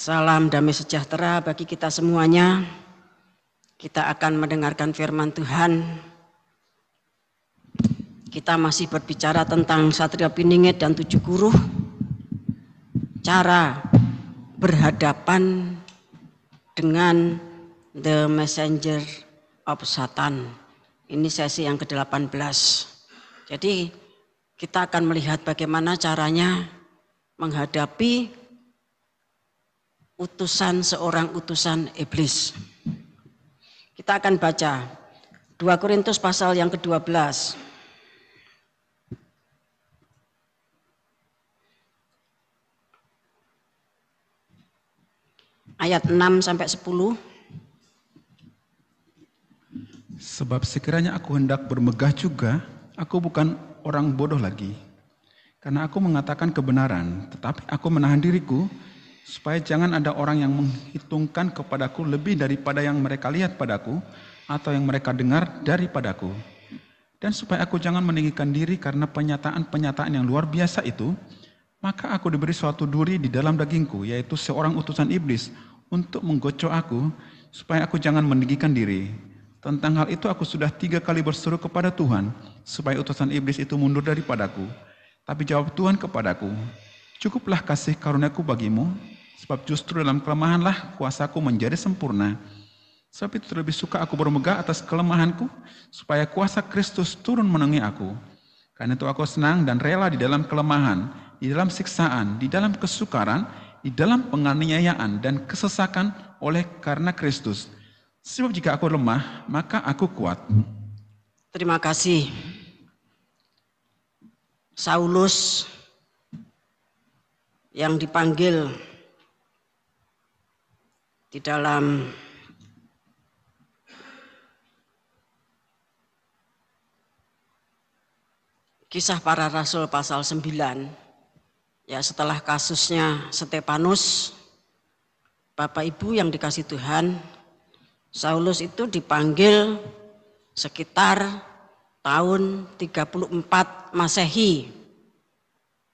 Salam damai sejahtera bagi kita semuanya. Kita akan mendengarkan firman Tuhan. Kita masih berbicara tentang Satria Piningit dan 7 guru. Cara berhadapan dengan the messenger of Satan. Ini sesi yang ke-18. Jadi kita akan melihat bagaimana caranya menghadapi seorang utusan iblis. Kita akan baca 2 Korintus pasal yang ke-12. Ayat 6 sampai 10. Sebab sekiranya aku hendak bermegah juga, aku bukan orang bodoh lagi. Karena aku mengatakan kebenaran, tetapi aku menahan diriku, supaya jangan ada orang yang menghitungkan kepadaku lebih daripada yang mereka lihat padaku, atau yang mereka dengar daripadaku. Dan supaya aku jangan meninggikan diri karena penyataan-penyataan yang luar biasa itu, maka aku diberi suatu duri di dalam dagingku, yaitu seorang utusan iblis, untuk menggocok aku, supaya aku jangan meninggikan diri. Tentang hal itu aku sudah 3 kali berseru kepada Tuhan, supaya utusan iblis itu mundur daripadaku. Tapi jawab Tuhan kepadaku, cukuplah kasih karuniaku bagimu, sebab justru dalam kelemahanlah kuasaku menjadi sempurna. Sebab itu terlebih suka aku bermegah atas kelemahanku, supaya kuasa Kristus turun menaungi aku. Karena itu aku senang dan rela di dalam kelemahan, di dalam siksaan, di dalam kesukaran, di dalam penganiayaan dan kesesakan karena Kristus. Sebab jika aku lemah, maka aku kuat. Terima kasih. Saulus yang dipanggil di dalam Kisah Para Rasul pasal 9, ya setelah kasusnya Stefanus, Bapak Ibu yang dikasih Tuhan, Saulus itu dipanggil sekitar tahun 34 Masehi.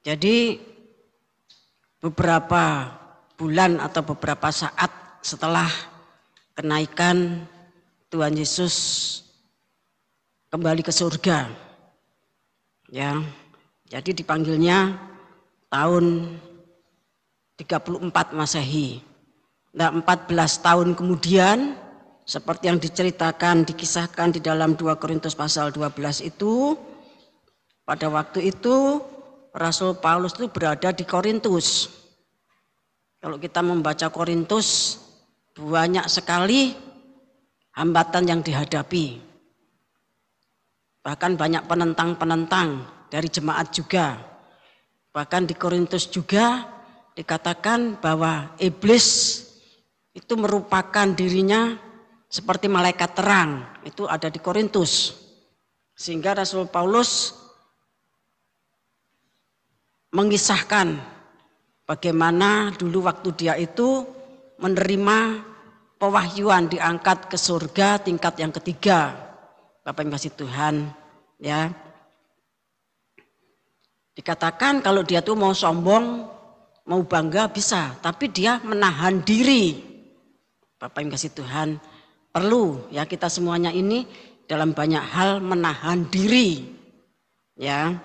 Jadi beberapa bulan atau beberapa saat setelah kenaikan Tuhan Yesus kembali ke surga. Ya. Jadi dipanggilnya tahun 34 Masehi. Nah, 14 tahun kemudian, seperti yang diceritakan, dikisahkan di dalam 2 Korintus pasal 12 itu, pada waktu itu Rasul Paulus itu berada di Korintus. Kalau kita membaca Korintus, banyak sekali hambatan yang dihadapi. Bahkan banyak penentang-penentang dari jemaat juga. Bahkan di Korintus juga dikatakan bahwa iblis itu merupakan dirinya seperti malaikat terang. Itu ada di Korintus. Sehingga Rasul Paulus mengisahkan bagaimana dulu waktu dia itu menerima pewahyuan diangkat ke surga tingkat yang ketiga. Bapak yang kasih Tuhan, ya. Dikatakan kalau dia tuh mau sombong, mau bangga bisa, tapi dia menahan diri. Bapak yang kasih Tuhan, perlu ya kita semuanya ini dalam banyak hal menahan diri. Ya.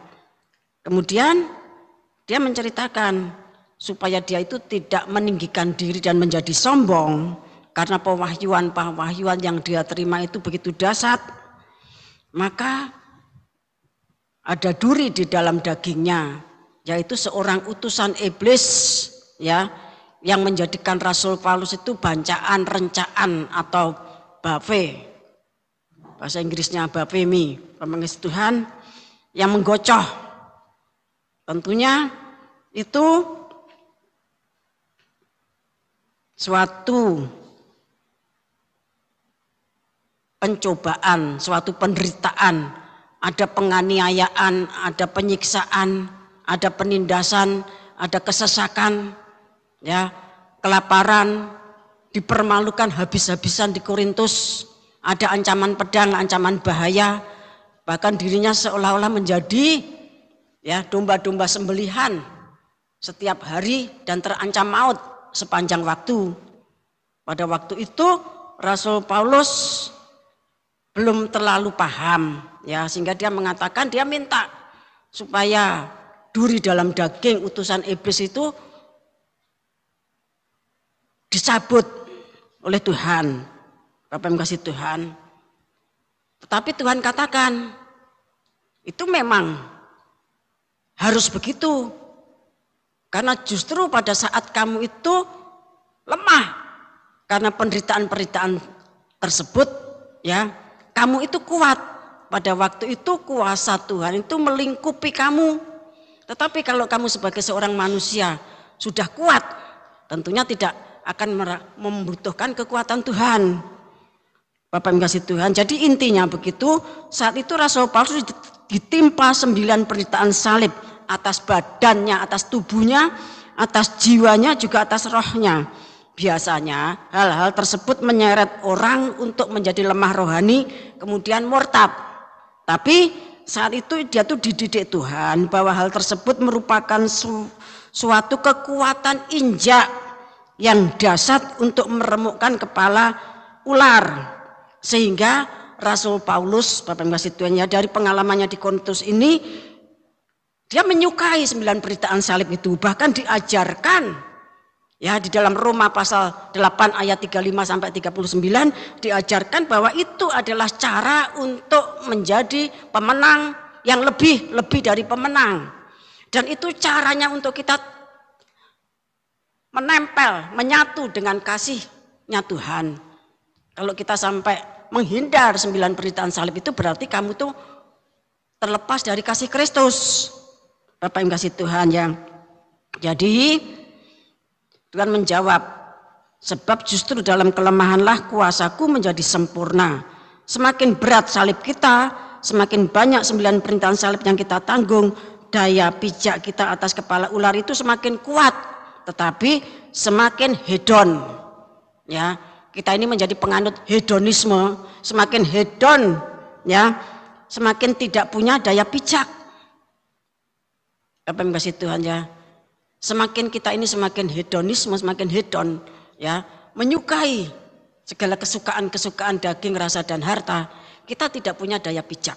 Kemudian dia menceritakan supaya dia itu tidak meninggikan diri dan menjadi sombong karena pewahyuan yang dia terima itu begitu dahsyat. Maka ada duri di dalam dagingnya, yaitu seorang utusan iblis, ya, yang menjadikan Rasul Paulus itu bancaan, rencaan atau bave. Bahasa Inggrisnya bavemi, pemengis Tuhan yang menggocoh. Tentunya itu suatu pencobaan, suatu penderitaan, ada penganiayaan, ada penyiksaan, ada penindasan, ada kesesakan, ya, kelaparan, dipermalukan habis-habisan di Korintus, ada ancaman pedang, ancaman bahaya, bahkan dirinya seolah-olah menjadi ya domba-domba sembelihan setiap hari dan terancam maut sepanjang waktu. Pada waktu itu Rasul Paulus belum terlalu paham, ya, sehingga dia mengatakan, dia minta supaya duri dalam daging utusan iblis itu dicabut oleh Tuhan. Bapak yang kasih Tuhan. Tetapi Tuhan katakan, itu memang harus begitu. Karena justru pada saat kamu itu lemah, karena penderitaan-penderitaan tersebut, ya, kamu itu kuat. Pada waktu itu kuasa Tuhan itu melingkupi kamu. Tetapi kalau kamu sebagai seorang manusia sudah kuat, tentunya tidak akan membutuhkan kekuatan Tuhan. Bapak yang kasih Tuhan. Jadi intinya begitu, saat itu Rasul Paulus ditimpa 9 penderitaan salib atas badannya, atas tubuhnya, atas jiwanya, juga atas rohnya. Biasanya hal-hal tersebut menyeret orang untuk menjadi lemah rohani, kemudian murtad. Tapi saat itu dia tuh dididik Tuhan bahwa hal tersebut merupakan suatu kekuatan injak yang dahsyat untuk meremukkan kepala ular. Sehingga Rasul Paulus, Bapak yang kasih Tuhan, ya, dari pengalamannya di Korintus ini, dia menyukai 9 penderitaan salib itu. Bahkan diajarkan, ya, di dalam Roma pasal 8 ayat 35 sampai 39 diajarkan bahwa itu adalah cara untuk menjadi pemenang yang lebih dari pemenang. Dan itu caranya untuk kita menempel, menyatu dengan kasihnya Tuhan. Kalau kita sampai menghindar 9 penderitaan salib itu berarti kamu tuh terlepas dari kasih Kristus. Bapak yang kasih Tuhan, ya. Jadi Tuhan menjawab, sebab justru dalam kelemahanlah kuasaku menjadi sempurna. Semakin berat salib kita, semakin banyak 9 penderitaan salib yang kita tanggung, daya pijak kita atas kepala ular itu semakin kuat, tetapi semakin hedon, ya. Kita ini menjadi penganut hedonisme, semakin hedon, ya, semakin tidak punya daya pijak. Apa yang kasih Tuhan, ya. Semakin kita ini semakin hedonisme, semakin hedon, ya, menyukai segala kesukaan-kesukaan daging, rasa dan harta, kita tidak punya daya pijak.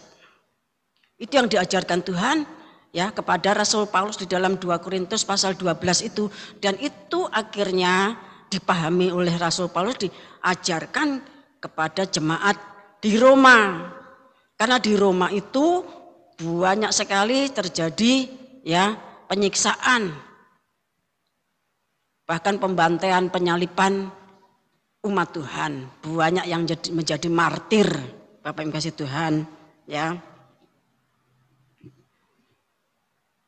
Itu yang diajarkan Tuhan, ya, kepada Rasul Paulus di dalam 2 Korintus pasal 12 itu, dan itu akhirnya dipahami oleh Rasul Paulus, diajarkan kepada jemaat di Roma. Karena di Roma itu banyak sekali terjadi, ya, penyiksaan, bahkan pembantaian, penyaliban umat Tuhan. Banyak yang menjadi martir, Bapak yang kasih Tuhan, ya.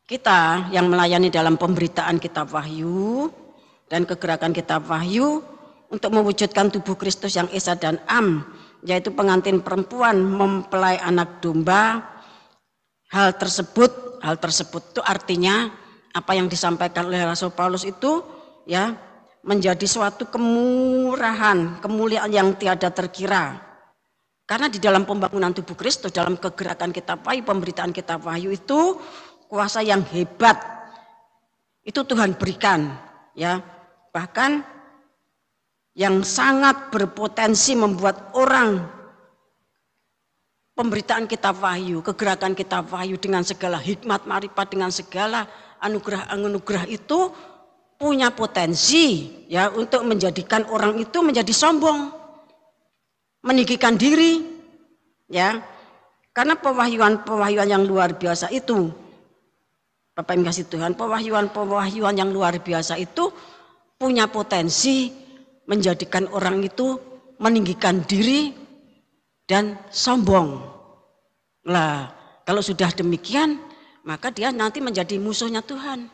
Kita yang melayani dalam pemberitaan kitab Wahyu dan kegerakan kitab Wahyu untuk mewujudkan tubuh Kristus yang esa dan am, yaitu pengantin perempuan mempelai anak domba. Hal tersebut itu artinya apa yang disampaikan oleh Rasul Paulus itu, ya, menjadi suatu kemurahan, kemuliaan yang tiada terkira. Karena di dalam pembangunan tubuh Kristus, dalam kegerakan kitab Wahyu, pemberitaan kitab Wahyu itu kuasa yang hebat itu Tuhan berikan, ya. Bahkan yang sangat berpotensi membuat orang pemberitaan kitab Wahyu, kegerakan kitab Wahyu dengan segala hikmat, marifat, dengan segala anugerah itu punya potensi, ya, untuk menjadikan orang itu menjadi sombong, meninggikan diri, ya. Karena pewahyuan yang luar biasa itu, Bapak yang kasih Tuhan, pewahyuan yang luar biasa itu punya potensi menjadikan orang itu meninggikan diri dan sombong. Lah, kalau sudah demikian, maka dia nanti menjadi musuhnya Tuhan.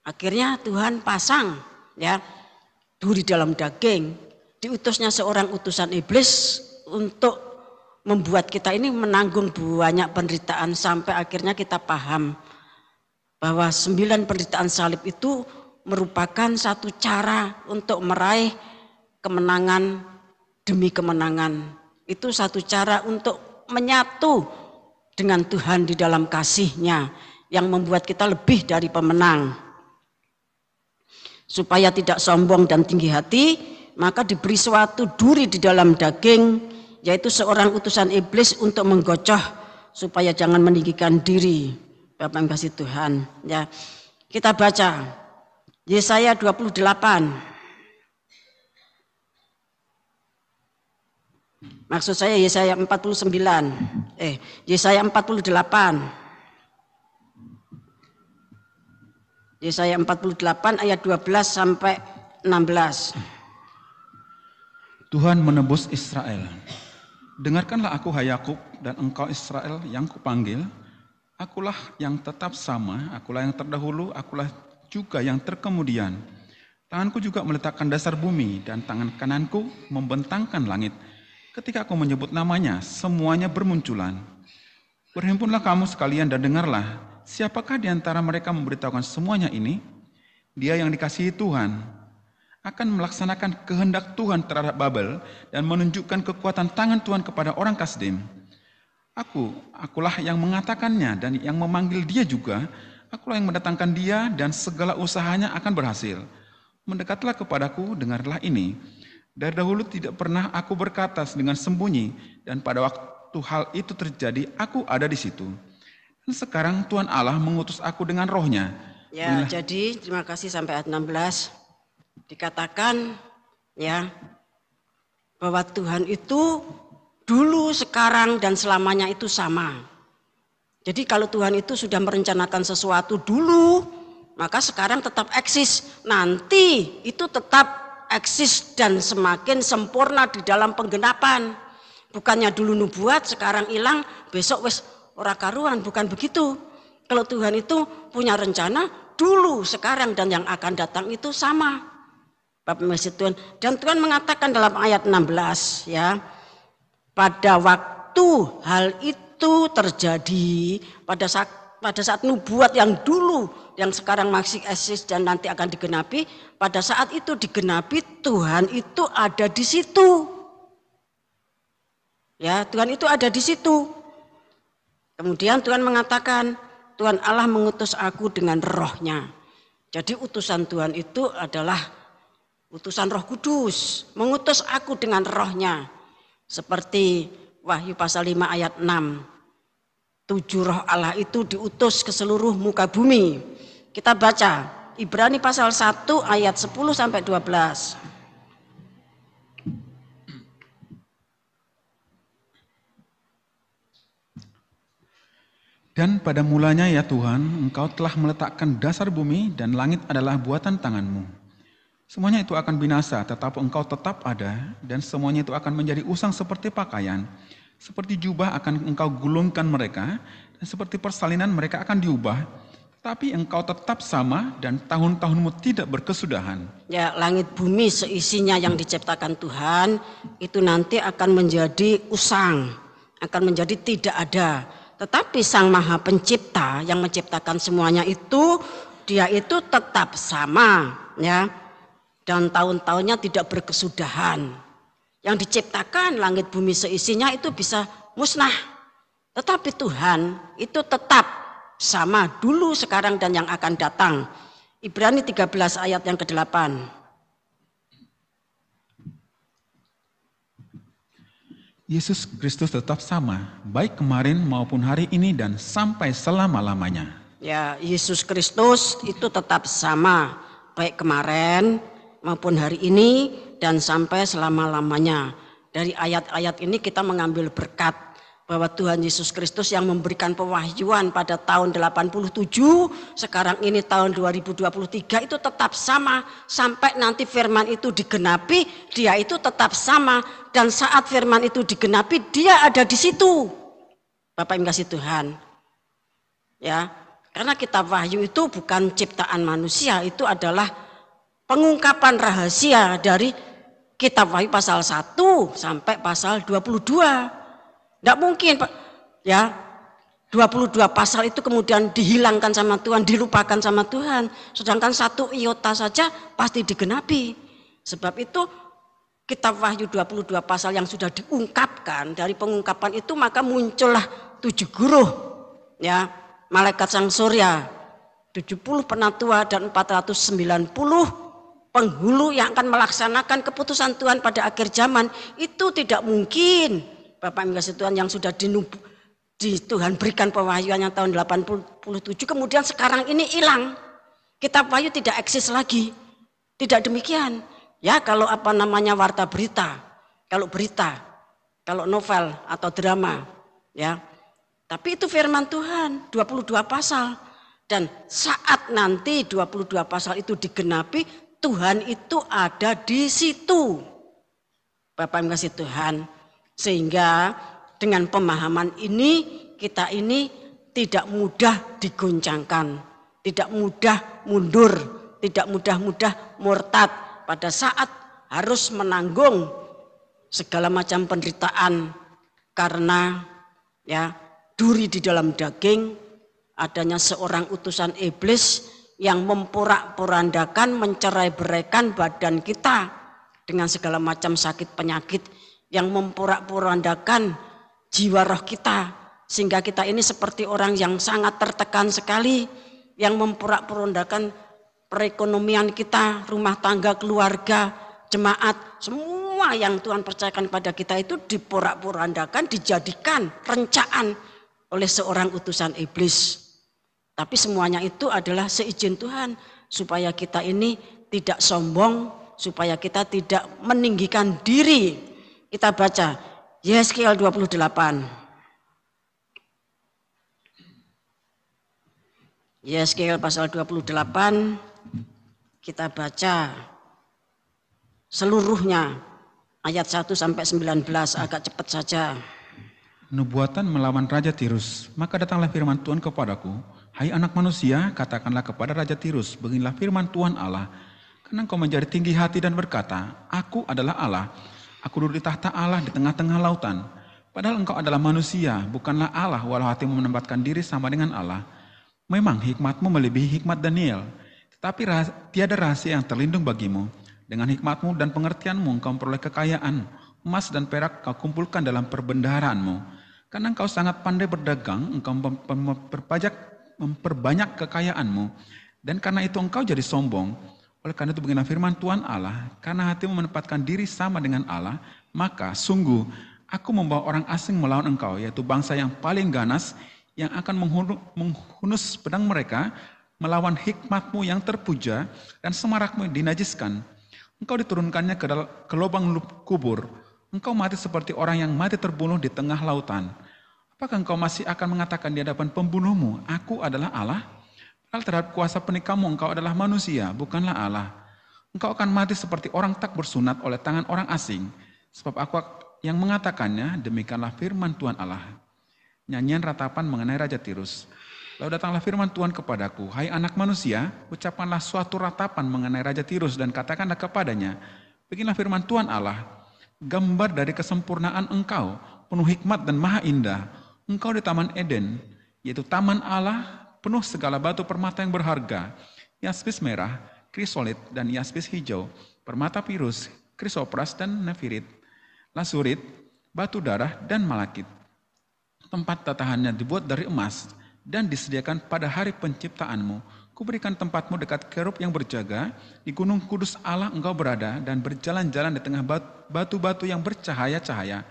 Akhirnya Tuhan pasang, ya, duri dalam daging, diutusnya seorang utusan iblis untuk membuat kita ini menanggung banyak penderitaan sampai akhirnya kita paham bahwa 9 penderitaan salib itu merupakan satu cara untuk meraih kemenangan demi kemenangan. Itu satu cara untuk menyatu dengan Tuhan di dalam kasih-Nya yang membuat kita lebih dari pemenang. supaya tidak sombong dan tinggi hati, maka diberi suatu duri di dalam daging, yaitu seorang utusan iblis untuk menggocoh supaya jangan meninggikan diri. Bapak yang kasih Tuhan, ya. Kita baca Yesaya 28. Maksud saya Yesaya 49. Yesaya 48. Yesaya 48 ayat 12 sampai 16. Tuhan menebus Israel. Dengarkanlah aku, hai Yakub, dan engkau Israel yang kupanggil. Akulah yang tetap sama, akulah yang terdahulu, akulah juga yang terkemudian. Tanganku juga meletakkan dasar bumi, dan tangan kananku membentangkan langit. Ketika aku menyebut namanya, semuanya bermunculan. Berhimpunlah kamu sekalian dan dengarlah, siapakah di antara mereka memberitahukan semuanya ini? Dia yang dikasihi Tuhan akan melaksanakan kehendak Tuhan terhadap Babel dan menunjukkan kekuatan tangan Tuhan kepada orang Kasdim. Akulah yang mengatakannya dan yang memanggil dia juga. Akulah yang mendatangkan dia dan segala usahanya akan berhasil. Mendekatlah kepadaku, dengarlah ini. Dari dahulu tidak pernah aku berkata dengan sembunyi, dan pada waktu hal itu terjadi, aku ada di situ. Dan sekarang Tuhan Allah mengutus aku dengan rohnya. Ya, jadi terima kasih sampai ayat 16. Dikatakan ya bahwa Tuhan itu dulu, sekarang, dan selamanya itu sama. Jadi kalau Tuhan itu sudah merencanakan sesuatu dulu, maka sekarang tetap eksis. Nanti itu tetap eksis dan semakin sempurna di dalam penggenapan. Bukannya dulu nubuat, sekarang hilang, besok wes ora karuan. Bukan begitu. Kalau Tuhan itu punya rencana dulu, sekarang, dan yang akan datang itu sama. Bapak Masih Tuhan. Dan Tuhan mengatakan dalam ayat 16 ya, pada waktu hal itu terjadi, pada saat nubuat yang dulu, yang sekarang masih eksis dan nanti akan digenapi, pada saat itu digenapi, Tuhan itu ada di situ. Ya, Tuhan itu ada di situ. Kemudian Tuhan mengatakan, Tuhan Allah mengutus aku dengan rohnya. Jadi utusan Tuhan itu adalah utusan Roh Kudus, mengutus aku dengan rohnya. Seperti Wahyu pasal 5 ayat 6. 7 roh Allah itu diutus ke seluruh muka bumi. Kita baca Ibrani pasal 1 ayat 10 sampai 12. Dan pada mulanya ya Tuhan, Engkau telah meletakkan dasar bumi dan langit adalah buatan tanganmu. Semuanya itu akan binasa, tetapi Engkau tetap ada, dan semuanya itu akan menjadi usang seperti pakaian. Seperti jubah akan Engkau gulungkan mereka, dan seperti persalinan mereka akan diubah. Tapi Engkau tetap sama, dan tahun-tahunmu tidak berkesudahan. Ya, langit bumi seisinya yang diciptakan Tuhan, itu nanti akan menjadi usang, akan menjadi tidak ada. Tetapi Sang Maha Pencipta yang menciptakan semuanya itu, dia itu tetap sama, ya. Dan tahun-tahunnya tidak berkesudahan. Yang diciptakan langit bumi seisinya itu bisa musnah. Tetapi Tuhan itu tetap sama dulu, sekarang, dan yang akan datang. Ibrani 13 ayat yang ke-8. Yesus Kristus tetap sama, baik kemarin maupun hari ini dan sampai selama-lamanya. Ya, Yesus Kristus itu tetap sama, baik kemarin maupun hari ini dan sampai selama-lamanya. Dari ayat-ayat ini kita mengambil berkat bahwa Tuhan Yesus Kristus yang memberikan pewahyuan pada tahun 87, sekarang ini tahun 2023 itu tetap sama sampai nanti firman itu digenapi, dia itu tetap sama, dan saat firman itu digenapi dia ada di situ. Bapak yang kasih Tuhan. Ya, karena kitab Wahyu itu bukan ciptaan manusia, itu adalah pengungkapan rahasia dari kitab Wahyu pasal 1 sampai pasal 22. Tidak mungkin Pak, ya 22 pasal itu kemudian dihilangkan sama Tuhan, dilupakan sama Tuhan. Sedangkan 1 iota saja pasti digenapi. Sebab itu kitab Wahyu 22 pasal yang sudah diungkapkan, dari pengungkapan itu maka muncullah 7 guruh, ya, malaikat sang surya, 70 penatua dan 490 penghulu yang akan melaksanakan keputusan Tuhan pada akhir zaman. Itu tidak mungkin. Bapak Ibu kasih Tuhan, yang sudah di Tuhan berikan pewahyuannya tahun 87, kemudian sekarang ini hilang. Kitab Wahyu tidak eksis lagi. Tidak demikian. Ya, kalau apa namanya warta berita, kalau berita, kalau novel atau drama, ya. Tapi itu firman Tuhan, 22 pasal. Dan saat nanti 22 pasal itu digenapi, Tuhan itu ada di situ. Bapak Ibu kasih Tuhan. Sehingga dengan pemahaman ini, kita ini tidak mudah digoncangkan, tidak mudah mundur, tidak mudah-mudah murtad pada saat harus menanggung segala macam penderitaan karena ya duri di dalam daging, adanya seorang utusan iblis yang memporak-porandakan, mencerai-beraikan badan kita dengan segala macam sakit penyakit, yang memporak-porandakan jiwa roh kita, sehingga kita ini seperti orang yang sangat tertekan sekali, yang memporak-porandakan perekonomian kita, rumah tangga, keluarga, jemaat, semua yang Tuhan percayakan pada kita itu diporak-porandakan, dijadikan rencaan oleh seorang utusan iblis. Tapi semuanya itu adalah seizin Tuhan, supaya kita ini tidak sombong, supaya kita tidak meninggikan diri. Kita baca Yeskiel 28. Yeskiel pasal 28, kita baca seluruhnya ayat 1 sampai 19, agak cepat saja. Nubuatan melawan Raja Tirus. Maka datanglah firman Tuhan kepadaku, hai anak manusia, katakanlah kepada Raja Tirus, beginilah firman Tuhan Allah, karena engkau menjadi tinggi hati dan berkata, aku adalah Allah, aku duduk di tahta Allah di tengah-tengah lautan. Padahal engkau adalah manusia, bukanlah Allah, walau hatimu menempatkan diri sama dengan Allah. Memang hikmatmu melebihi hikmat Daniel, tetapi tiada rahasia yang terlindung bagimu. Dengan hikmatmu dan pengertianmu engkau memperoleh kekayaan, emas dan perak kau kumpulkan dalam perbendaharaanmu. Karena engkau sangat pandai berdagang, engkau memperbanyak kekayaanmu. Dan karena itu engkau jadi sombong. Oleh karena itu beginilah firman Tuhan Allah, karena hatimu menempatkan diri sama dengan Allah, maka sungguh aku membawa orang asing melawan engkau, yaitu bangsa yang paling ganas, yang akan menghunus pedang mereka, melawan hikmatmu yang terpuja, dan semarakmu dinajiskan. Engkau diturunkannya ke lubang kubur. Engkau mati seperti orang yang mati terbunuh di tengah lautan. Apakah engkau masih akan mengatakan di hadapan pembunuhmu, aku adalah Allah? Padahal terhadap kuasa penikahmu engkau adalah manusia, bukanlah Allah. Engkau akan mati seperti orang tak bersunat oleh tangan orang asing. Sebab aku yang mengatakannya, demikianlah firman Tuhan Allah. Nyanyian ratapan mengenai Raja Tirus. Lalu datanglah firman Tuhan kepadaku, hai anak manusia, ucapkanlah suatu ratapan mengenai Raja Tirus dan katakanlah kepadanya, beginilah firman Tuhan Allah, gambar dari kesempurnaan engkau, penuh hikmat dan maha indah. Engkau di Taman Eden, yaitu Taman Allah, penuh segala batu permata yang berharga, yaspis merah, krisolit dan yaspis hijau, permata pirus, krisopras dan nefirit, lasurit, batu darah dan malakit. Tempat tatahannya dibuat dari emas dan disediakan pada hari penciptaanmu. Kuberikan tempatmu dekat kerub yang berjaga, di gunung kudus Allah engkau berada dan berjalan-jalan di tengah batu-batu yang bercahaya-cahaya.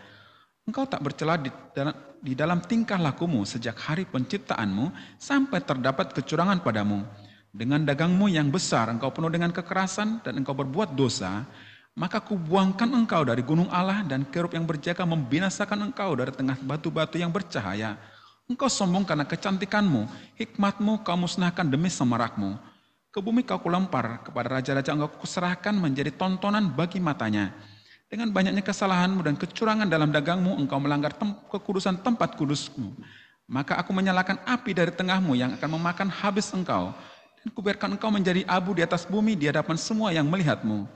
Engkau tak bercela di dalam tingkah lakumu sejak hari penciptaanmu sampai terdapat kecurangan padamu. Dengan dagangmu yang besar engkau penuh dengan kekerasan dan engkau berbuat dosa, maka kubuangkan engkau dari gunung Allah dan kerub yang berjaga membinasakan engkau dari tengah batu-batu yang bercahaya. Engkau sombong karena kecantikanmu, hikmatmu kau musnahkan demi semarakmu. Ke bumi kau kulempar, kepada raja-raja engkau kuserahkan menjadi tontonan bagi matanya. Dengan banyaknya kesalahanmu dan kecurangan dalam dagangmu, engkau melanggar kekudusan tempat kudusmu. Maka aku menyalakan api dari tengahmu yang akan memakan habis engkau. Dan kubiarkan engkau menjadi abu di atas bumi di hadapan semua yang melihatmu.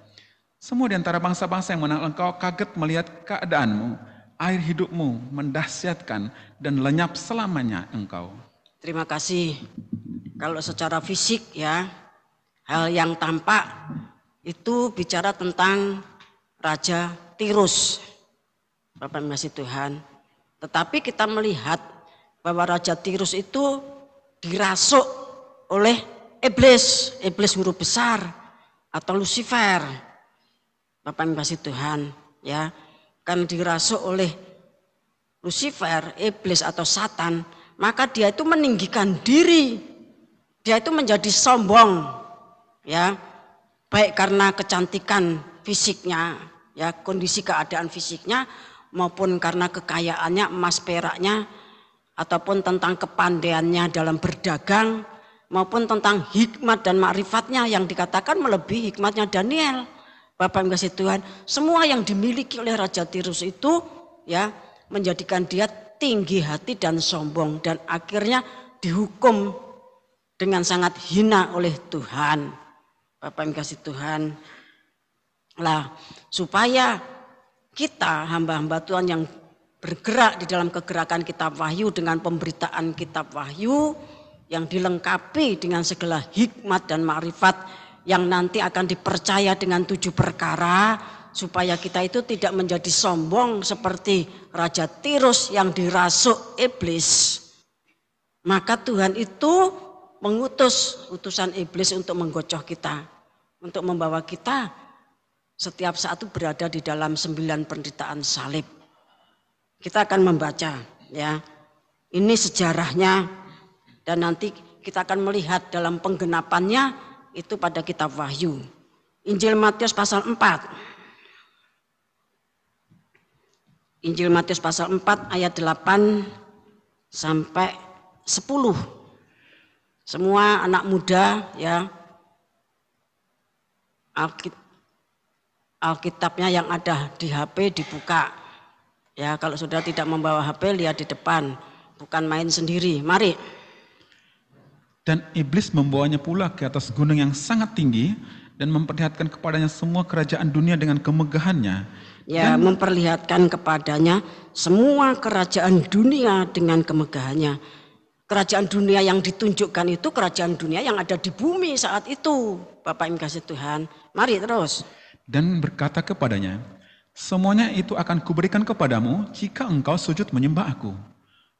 Semua di antara bangsa-bangsa yang mengenal engkau kaget melihat keadaanmu. Air hidupmu mendahsyatkan dan lenyap selamanya engkau. Terima kasih. Kalau secara fisik ya, hal yang tampak itu bicara tentang Raja Tirus. Bapak masih Tuhan. Tetapi kita melihat bahwa Raja Tirus itu dirasuk oleh iblis huruf besar. atau Lucifer. Bapak yang kasih Tuhan, ya. Kan dirasuk oleh Lucifer, iblis atau Satan, maka dia itu meninggikan diri. Dia itu menjadi sombong, ya. Baik karena kecantikan fisiknya, ya, kondisi keadaan fisiknya, maupun karena kekayaannya, emas peraknya, ataupun tentang kepandaiannya dalam berdagang, maupun tentang hikmat dan makrifatnya yang dikatakan melebihi hikmatnya Daniel. Bapak yang kasih Tuhan, semua yang dimiliki oleh Raja Tirus itu, ya, menjadikan dia tinggi hati dan sombong, dan akhirnya dihukum dengan sangat hina oleh Tuhan. Bapak yang kasih Tuhan, lah supaya kita hamba-hamba Tuhan yang bergerak di dalam kegerakan kitab Wahyu dengan pemberitaan kitab Wahyu yang dilengkapi dengan segala hikmat dan makrifat yang nanti akan dipercaya dengan 7 perkara, supaya kita itu tidak menjadi sombong seperti Raja Tirus yang dirasuk iblis. Maka Tuhan itu mengutus utusan iblis untuk menggocoh kita, untuk membawa kita setiap saat itu berada di dalam 9 penderitaan salib. Kita akan membaca, ya. Ini sejarahnya, dan nanti kita akan melihat dalam penggenapannya itu pada kitab Wahyu. Injil Matius pasal 4. Injil Matius pasal 4 ayat 8 sampai 10. Semua anak muda, ya, Alkitabnya yang ada di HP dibuka. Ya, kalau sudah tidak membawa HP, lihat di depan, bukan main sendiri. Mari. Dan iblis membawanya pula ke atas gunung yang sangat tinggi dan memperlihatkan kepadanya semua kerajaan dunia dengan kemegahannya. Ya, dan memperlihatkan kepadanya semua kerajaan dunia dengan kemegahannya. Kerajaan dunia yang ditunjukkan itu kerajaan dunia yang ada di bumi saat itu. Bapak yang kasih Tuhan. Mari terus. Dan berkata kepadanya, semuanya itu akan kuberikan kepadamu jika engkau sujud menyembah aku.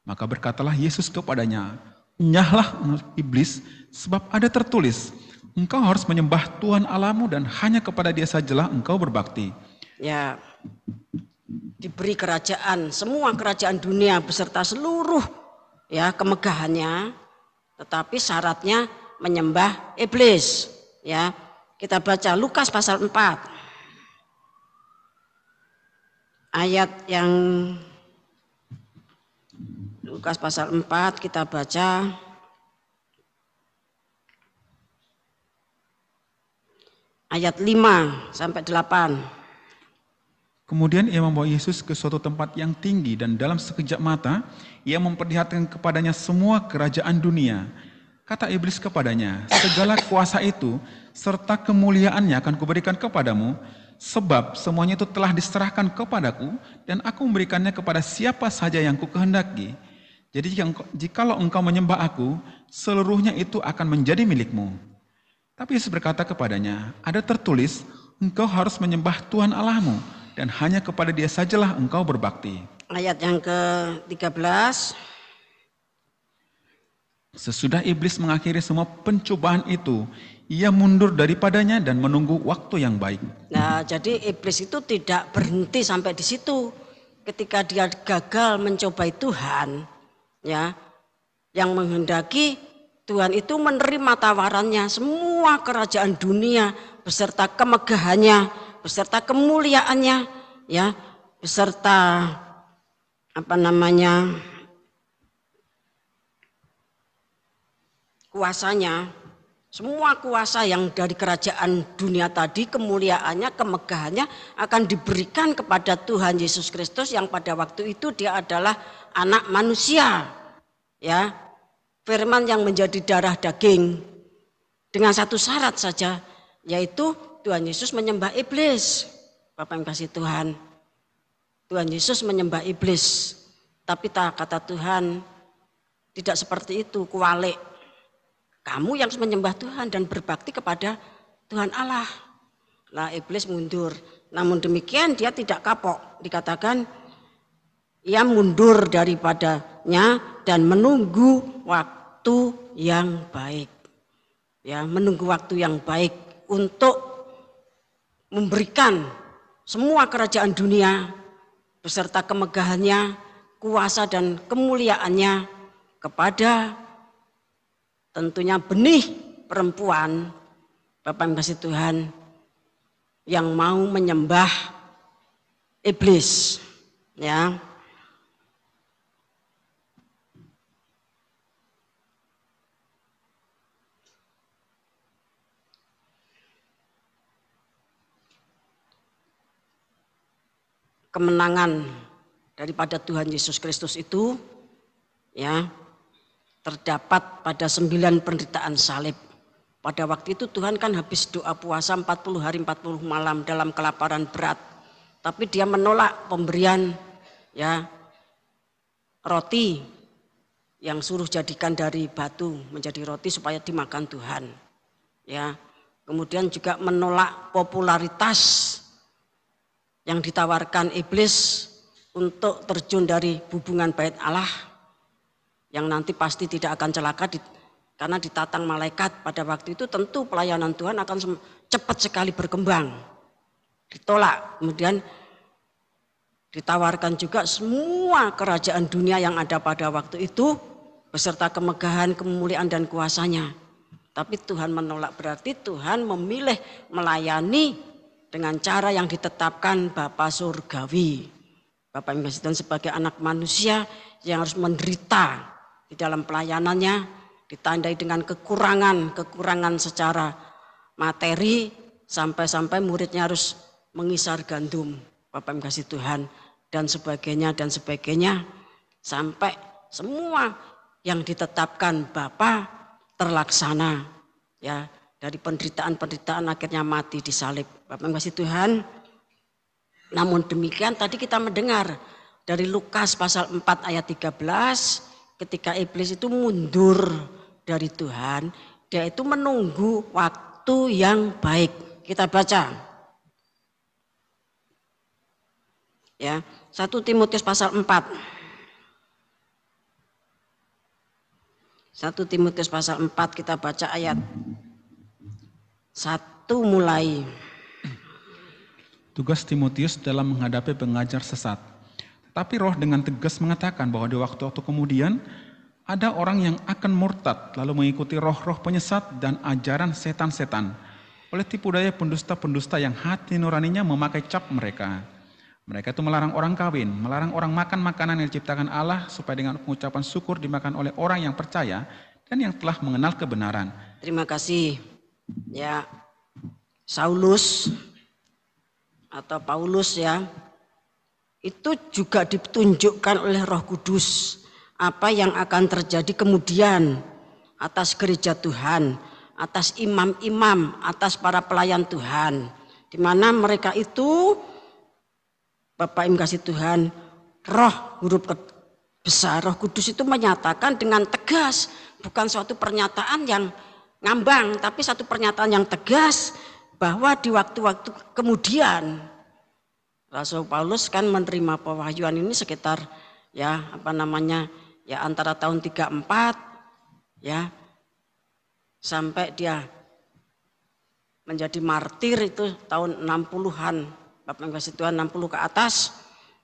Maka berkatalah Yesus kepadanya, enyahlah iblis, sebab ada tertulis, engkau harus menyembah Tuhan Allahmu dan hanya kepada Dia sajalah engkau berbakti. Ya, diberi kerajaan, semua kerajaan dunia beserta seluruh, ya, kemegahannya, tetapi syaratnya menyembah iblis. Ya, kita baca Lukas pasal 4 ayat yang Lukas pasal 4 kita baca ayat 5 sampai 8. Kemudian ia membawa Yesus ke suatu tempat yang tinggi dan dalam sekejap mata ia memperlihatkan kepadanya semua kerajaan dunia. Kata iblis kepadanya, segala kuasa itu serta kemuliaannya akan kuberikan kepadamu, sebab semuanya itu telah diserahkan kepadaku dan aku memberikannya kepada siapa saja yang kukehendaki. Jadi jikalau engkau menyembah aku, seluruhnya itu akan menjadi milikmu. Tapi Yesus berkata kepadanya, ada tertulis, engkau harus menyembah Tuhan Allahmu dan hanya kepada Dia sajalah engkau berbakti. Ayat yang ke-13. Sesudah iblis mengakhiri semua pencobaan itu, ia mundur daripadanya dan menunggu waktu yang baik. Nah, jadi iblis itu tidak berhenti sampai di situ. Ketika dia gagal mencobai Tuhan, ya, yang menghendaki Tuhan itu menerima tawarannya, semua kerajaan dunia beserta kemegahannya, beserta kemuliaannya, ya, beserta kuasanya, semua kuasa yang dari kerajaan dunia tadi, kemuliaannya, kemegahannya akan diberikan kepada Tuhan Yesus Kristus yang pada waktu itu Dia adalah anak manusia, ya, firman yang menjadi darah daging, dengan satu syarat saja, yaitu Tuhan Yesus menyembah iblis. Bapak yang kasih Tuhan, Tuhan Yesus menyembah iblis, tapi kata Tuhan tidak seperti itu, kualik. Kamu yang harus menyembah Tuhan dan berbakti kepada Tuhan Allah. Lah iblis mundur. Namun demikian dia tidak kapok. Dikatakan ia mundur daripadanya dan menunggu waktu yang baik. Ya, menunggu waktu yang baik untuk memberikan semua kerajaan dunia beserta kemegahannya, kuasa dan kemuliaannya kepada tentunya benih perempuan, Bapak yang kasih Tuhan, yang mau menyembah iblis, ya. Kemenangan daripada Tuhan Yesus Kristus itu, ya, terdapat pada 9 penderitaan salib. Pada waktu itu Tuhan kan habis doa puasa 40 hari 40 malam dalam kelaparan berat. Tapi dia menolak pemberian, ya, roti yang suruh jadikan dari batu menjadi roti supaya dimakan Tuhan. Ya. Kemudian juga menolak popularitas yang ditawarkan iblis untuk terjun dari hubungan bait Allah yang nanti pasti tidak akan celaka karena ditatang malaikat. Pada waktu itu tentu pelayanan Tuhan akan cepat sekali berkembang. Ditolak. Kemudian ditawarkan juga semua kerajaan dunia yang ada pada waktu itu beserta kemegahan, kemuliaan dan kuasanya. Tapi Tuhan menolak, berarti Tuhan memilih melayani dengan cara yang ditetapkan Bapa Surgawi. Bapak yang kasih Tuhan, sebagai anak manusia yang harus menderita di dalam pelayanannya, ditandai dengan kekurangan secara materi, sampai-sampai muridnya harus mengisar gandum, Bapak yang kasih Tuhan, dan sebagainya, sampai semua yang ditetapkan Bapa terlaksana, ya. Dari penderitaan akhirnya mati disalib. Bapak yang kasih Tuhan. Namun demikian tadi kita mendengar dari Lukas pasal 4 ayat 13, ketika iblis itu mundur dari Tuhan, dia itu menunggu waktu yang baik. Kita baca. Ya, 1 Timotius pasal 4. 1 Timotius pasal 4 kita baca ayat 1 mulai. Tugas Timotius dalam menghadapi pengajar sesat. Tetapi Roh dengan tegas mengatakan bahwa di waktu-waktu kemudian ada orang yang akan murtad lalu mengikuti roh-roh penyesat dan ajaran setan-setan oleh tipu daya pendusta-pendusta yang hati nuraninya memakai cap mereka. Mereka itu melarang orang kawin, melarang orang makan makanan yang diciptakan Allah supaya dengan pengucapan syukur dimakan oleh orang yang percaya dan yang telah mengenal kebenaran. Terima kasih. Ya, Saulus atau Paulus, ya, itu juga ditunjukkan oleh Roh Kudus apa yang akan terjadi kemudian atas gereja Tuhan, atas imam-imam, atas para pelayan Tuhan, di mana mereka itu, Bapak Ibu kasih Tuhan, Roh huruf besar, Roh Kudus itu menyatakan dengan tegas, bukan suatu pernyataan yang ngambang, tapi satu pernyataan yang tegas bahwa di waktu-waktu kemudian Rasul Paulus kan menerima pewahyuan ini sekitar antara tahun 34 ya sampai dia menjadi martir itu tahun 60-an, Bapak yang kasih Tuhan, 60 ke atas.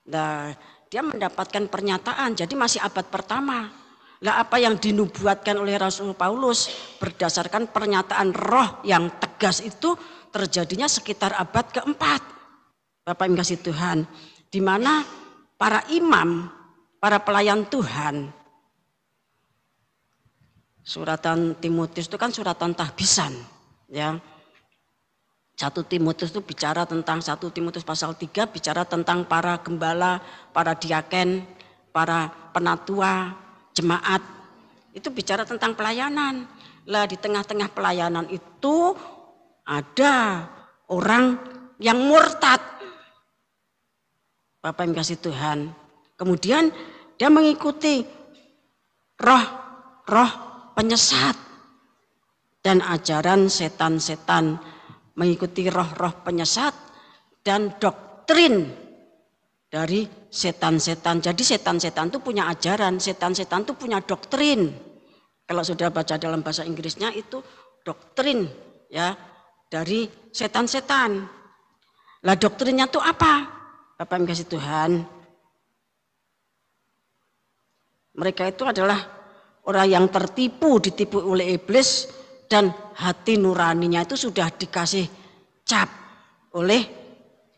Nah, dia mendapatkan pernyataan, jadi masih abad pertama. Lah apa yang dinubuatkan oleh Rasul Paulus berdasarkan pernyataan Roh yang tegas itu terjadinya sekitar abad keempat, Bapak yang kasih Tuhan, di mana para imam, para pelayan Tuhan, suratan Timotius itu kan suratan tahbisan, ya. 1 Timotius itu bicara tentang 1 Timotius pasal 3 bicara tentang para gembala, para diaken, para penatua, jemaat. Itu bicara tentang pelayanan. Lah di tengah-tengah pelayanan itu ada orang yang murtad. Bapak yang kasih Tuhan. Kemudian dia mengikuti roh penyesat dan ajaran setan-setan, mengikuti roh-roh penyesat dan doktrin dari setan-setan. Jadi setan-setan itu punya ajaran, setan-setan itu punya doktrin. Kalau sudah baca dalam bahasa Inggrisnya itu doktrin ya dari setan-setan. Lah doktrinnya itu apa? Bapak Ibu kasih Tuhan. Mereka itu adalah orang yang tertipu, ditipu oleh iblis dan hati nuraninya itu sudah dikasih cap oleh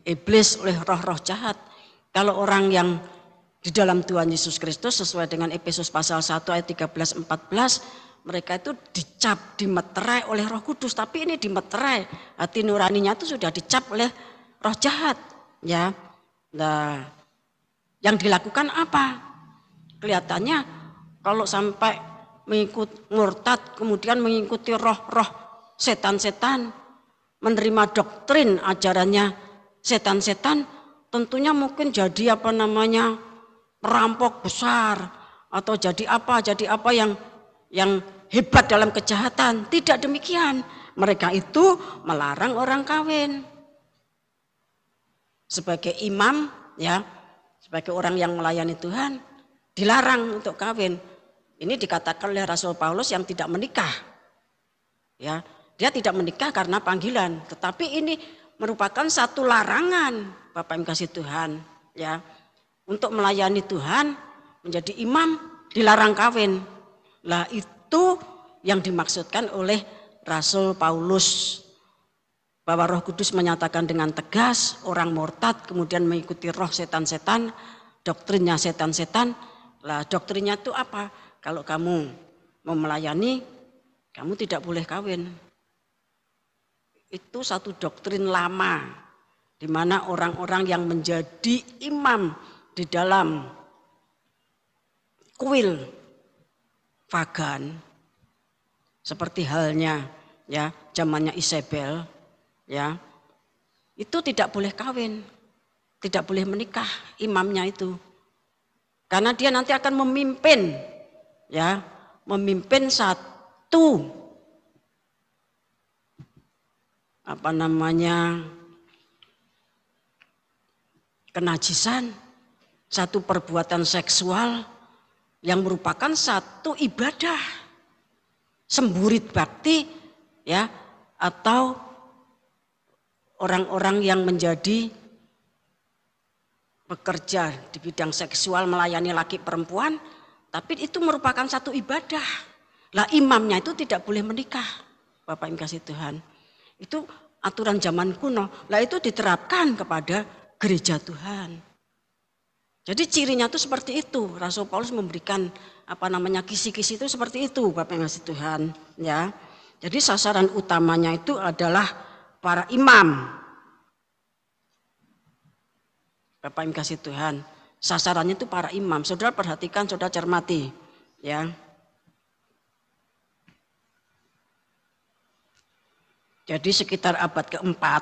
iblis, oleh roh-roh jahat. Kalau orang yang di dalam Tuhan Yesus Kristus sesuai dengan Efesus pasal 1 ayat 13-14, mereka itu dicap, dimeterai oleh Roh Kudus, tapi ini dimeterai, hati nuraninya itu sudah dicap oleh roh jahat, ya. Nah, yang dilakukan apa? Kelihatannya kalau sampai mengikut murtad, kemudian mengikuti roh-roh setan-setan, menerima doktrin ajarannya setan-setan, tentunya mungkin jadi perampok besar atau jadi apa yang hebat dalam kejahatan. Tidak demikian. Mereka itu melarang orang kawin. Sebagai imam, ya, sebagai orang yang melayani Tuhan, dilarang untuk kawin. Ini dikatakan oleh Rasul Paulus yang tidak menikah. Ya, dia tidak menikah karena panggilan, tetapi ini merupakan satu larangan, Bapak Ibu kasih Tuhan, ya. Untuk melayani Tuhan, menjadi imam dilarang kawin. Lah itu yang dimaksudkan oleh Rasul Paulus, bahwa Roh Kudus menyatakan dengan tegas orang murtad kemudian mengikuti roh setan-setan, doktrinnya setan-setan. Lah doktrinnya itu apa? Kalau kamu mau melayani, kamu tidak boleh kawin. Itu satu doktrin lama, di mana orang-orang yang menjadi imam di dalam kuil pagan, seperti halnya ya zamannya Isabel, ya itu tidak boleh kawin, tidak boleh menikah imamnya itu, karena dia nanti akan memimpin, ya, memimpin satu kenajisan, satu perbuatan seksual yang merupakan satu ibadah, semburit bakti, ya, atau orang-orang yang menjadi bekerja di bidang seksual melayani laki perempuan, tapi itu merupakan satu ibadah. Lah imamnya itu tidak boleh menikah, Bapak Ibu kasih Tuhan. Itu aturan zaman kuno. Lah itu diterapkan kepada gereja Tuhan. Jadi cirinya itu seperti itu. Rasul Paulus memberikan kisi-kisi itu seperti itu, Bapak Ibu kasih Tuhan, ya. Jadi sasaran utamanya itu adalah para imam. Bapak Ibu kasih Tuhan, sasarannya itu para imam. Saudara perhatikan, saudara cermati, ya. Jadi sekitar abad keempat,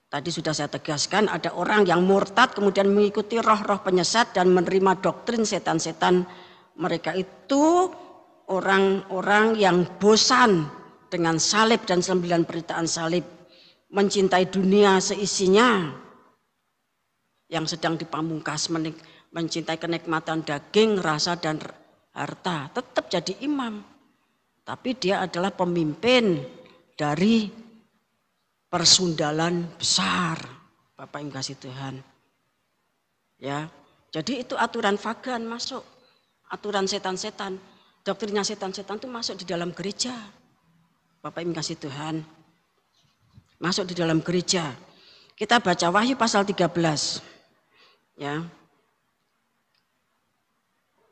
tadi sudah saya tegaskan, ada orang yang murtad kemudian mengikuti roh-roh penyesat dan menerima doktrin setan-setan. Mereka itu orang-orang yang bosan dengan salib dan 9 penderitaan salib, mencintai dunia seisinya yang sedang dipamungkas, mencintai kenikmatan daging, rasa dan harta, tetap jadi imam. Tapi dia adalah pemimpin dari persundalan besar, Bapak Ibu kasih Tuhan. Ya, jadi itu aturan pagan masuk, aturan setan-setan, doktrinnya setan-setan itu masuk di dalam gereja, Bapak Ibu kasih Tuhan. Masuk di dalam gereja. Kita baca Wahyu pasal 13. Ya.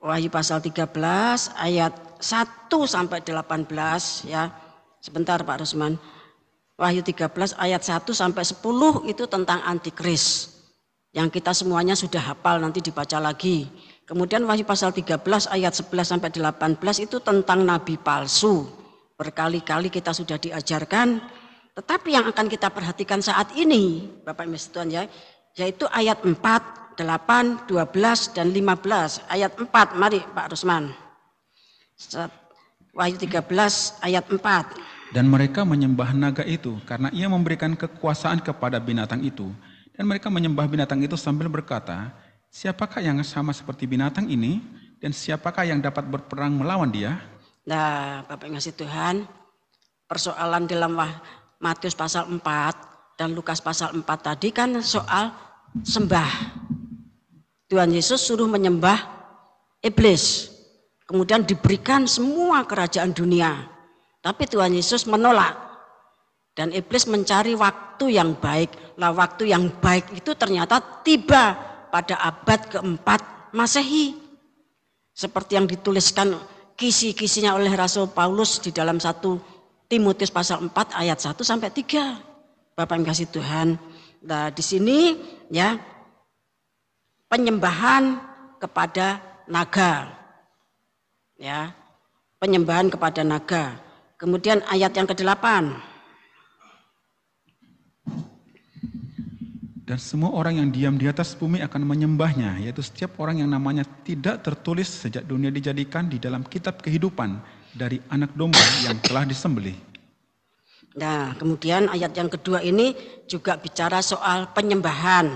Wahyu pasal 13 ayat 1 sampai 18, ya. Sebentar Pak Rusman. Wahyu 13 ayat 1 sampai 10 itu tentang antikris. Yang kita semuanya sudah hafal, nanti dibaca lagi. Kemudian Wahyu pasal 13 ayat 11 sampai 18 itu tentang nabi palsu. Berkali-kali kita sudah diajarkan, tetapi yang akan kita perhatikan saat ini, Bapak Ibu Tuhan, ya, yaitu ayat 4, 8, 12 dan 15. Ayat 4, mari Pak Rusman. Wahyu 13 ayat 4. Dan mereka menyembah naga itu karena ia memberikan kekuasaan kepada binatang itu. Dan mereka menyembah binatang itu sambil berkata, siapakah yang sama seperti binatang ini dan siapakah yang dapat berperang melawan dia? Nah, Bapak ngasih Tuhan, persoalan dalam Matius pasal 4 dan Lukas pasal 4 tadi kan soal sembah. Tuhan Yesus suruh menyembah iblis. Kemudian diberikan semua kerajaan dunia. Tapi Tuhan Yesus menolak. Dan iblis mencari waktu yang baik. Lah waktu yang baik itu ternyata tiba pada abad keempat Masehi. Seperti yang dituliskan kisi-kisinya oleh Rasul Paulus di dalam 1 Timotius pasal 4 ayat 1 sampai 3. Bapak yang kasih Tuhan. Nah, di sini ya penyembahan kepada naga. Ya. Penyembahan kepada naga. Kemudian ayat yang ke-8. Dan semua orang yang diam di atas bumi akan menyembahnya, yaitu setiap orang yang namanya tidak tertulis sejak dunia dijadikan di dalam kitab kehidupan dari anak domba yang telah disembelih. Nah, kemudian ayat yang kedua ini juga bicara soal penyembahan.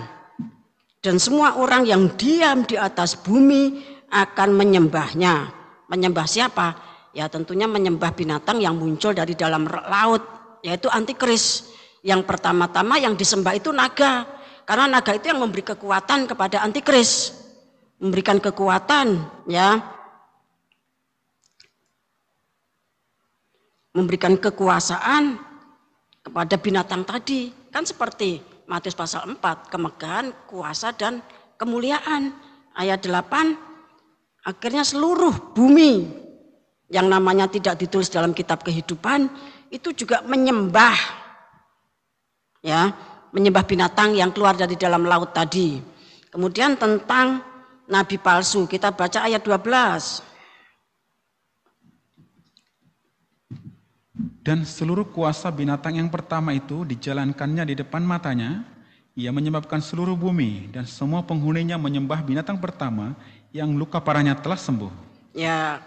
Dan semua orang yang diam di atas bumi akan menyembahnya. Menyembah siapa? Ya tentunya menyembah binatang yang muncul dari dalam laut, yaitu antikris. Yang pertama-tama yang disembah itu naga. Karena naga itu yang memberi kekuatan kepada antikris. Memberikan kekuatan, ya. Memberikan kekuasaan kepada binatang tadi. Kan seperti Matius pasal 4, kemegahan, kuasa dan kemuliaan. Ayat 8, akhirnya seluruh bumi yang namanya tidak ditulis dalam kitab kehidupan itu juga menyembah, ya, menyembah binatang yang keluar dari dalam laut tadi. Kemudian tentang nabi palsu, kita baca ayat 12. Dan seluruh kuasa binatang yang pertama itu dijalankannya di depan matanya. Ia menyebabkan seluruh bumi dan semua penghuninya menyembah binatang pertama yang luka parahnya telah sembuh. Ya,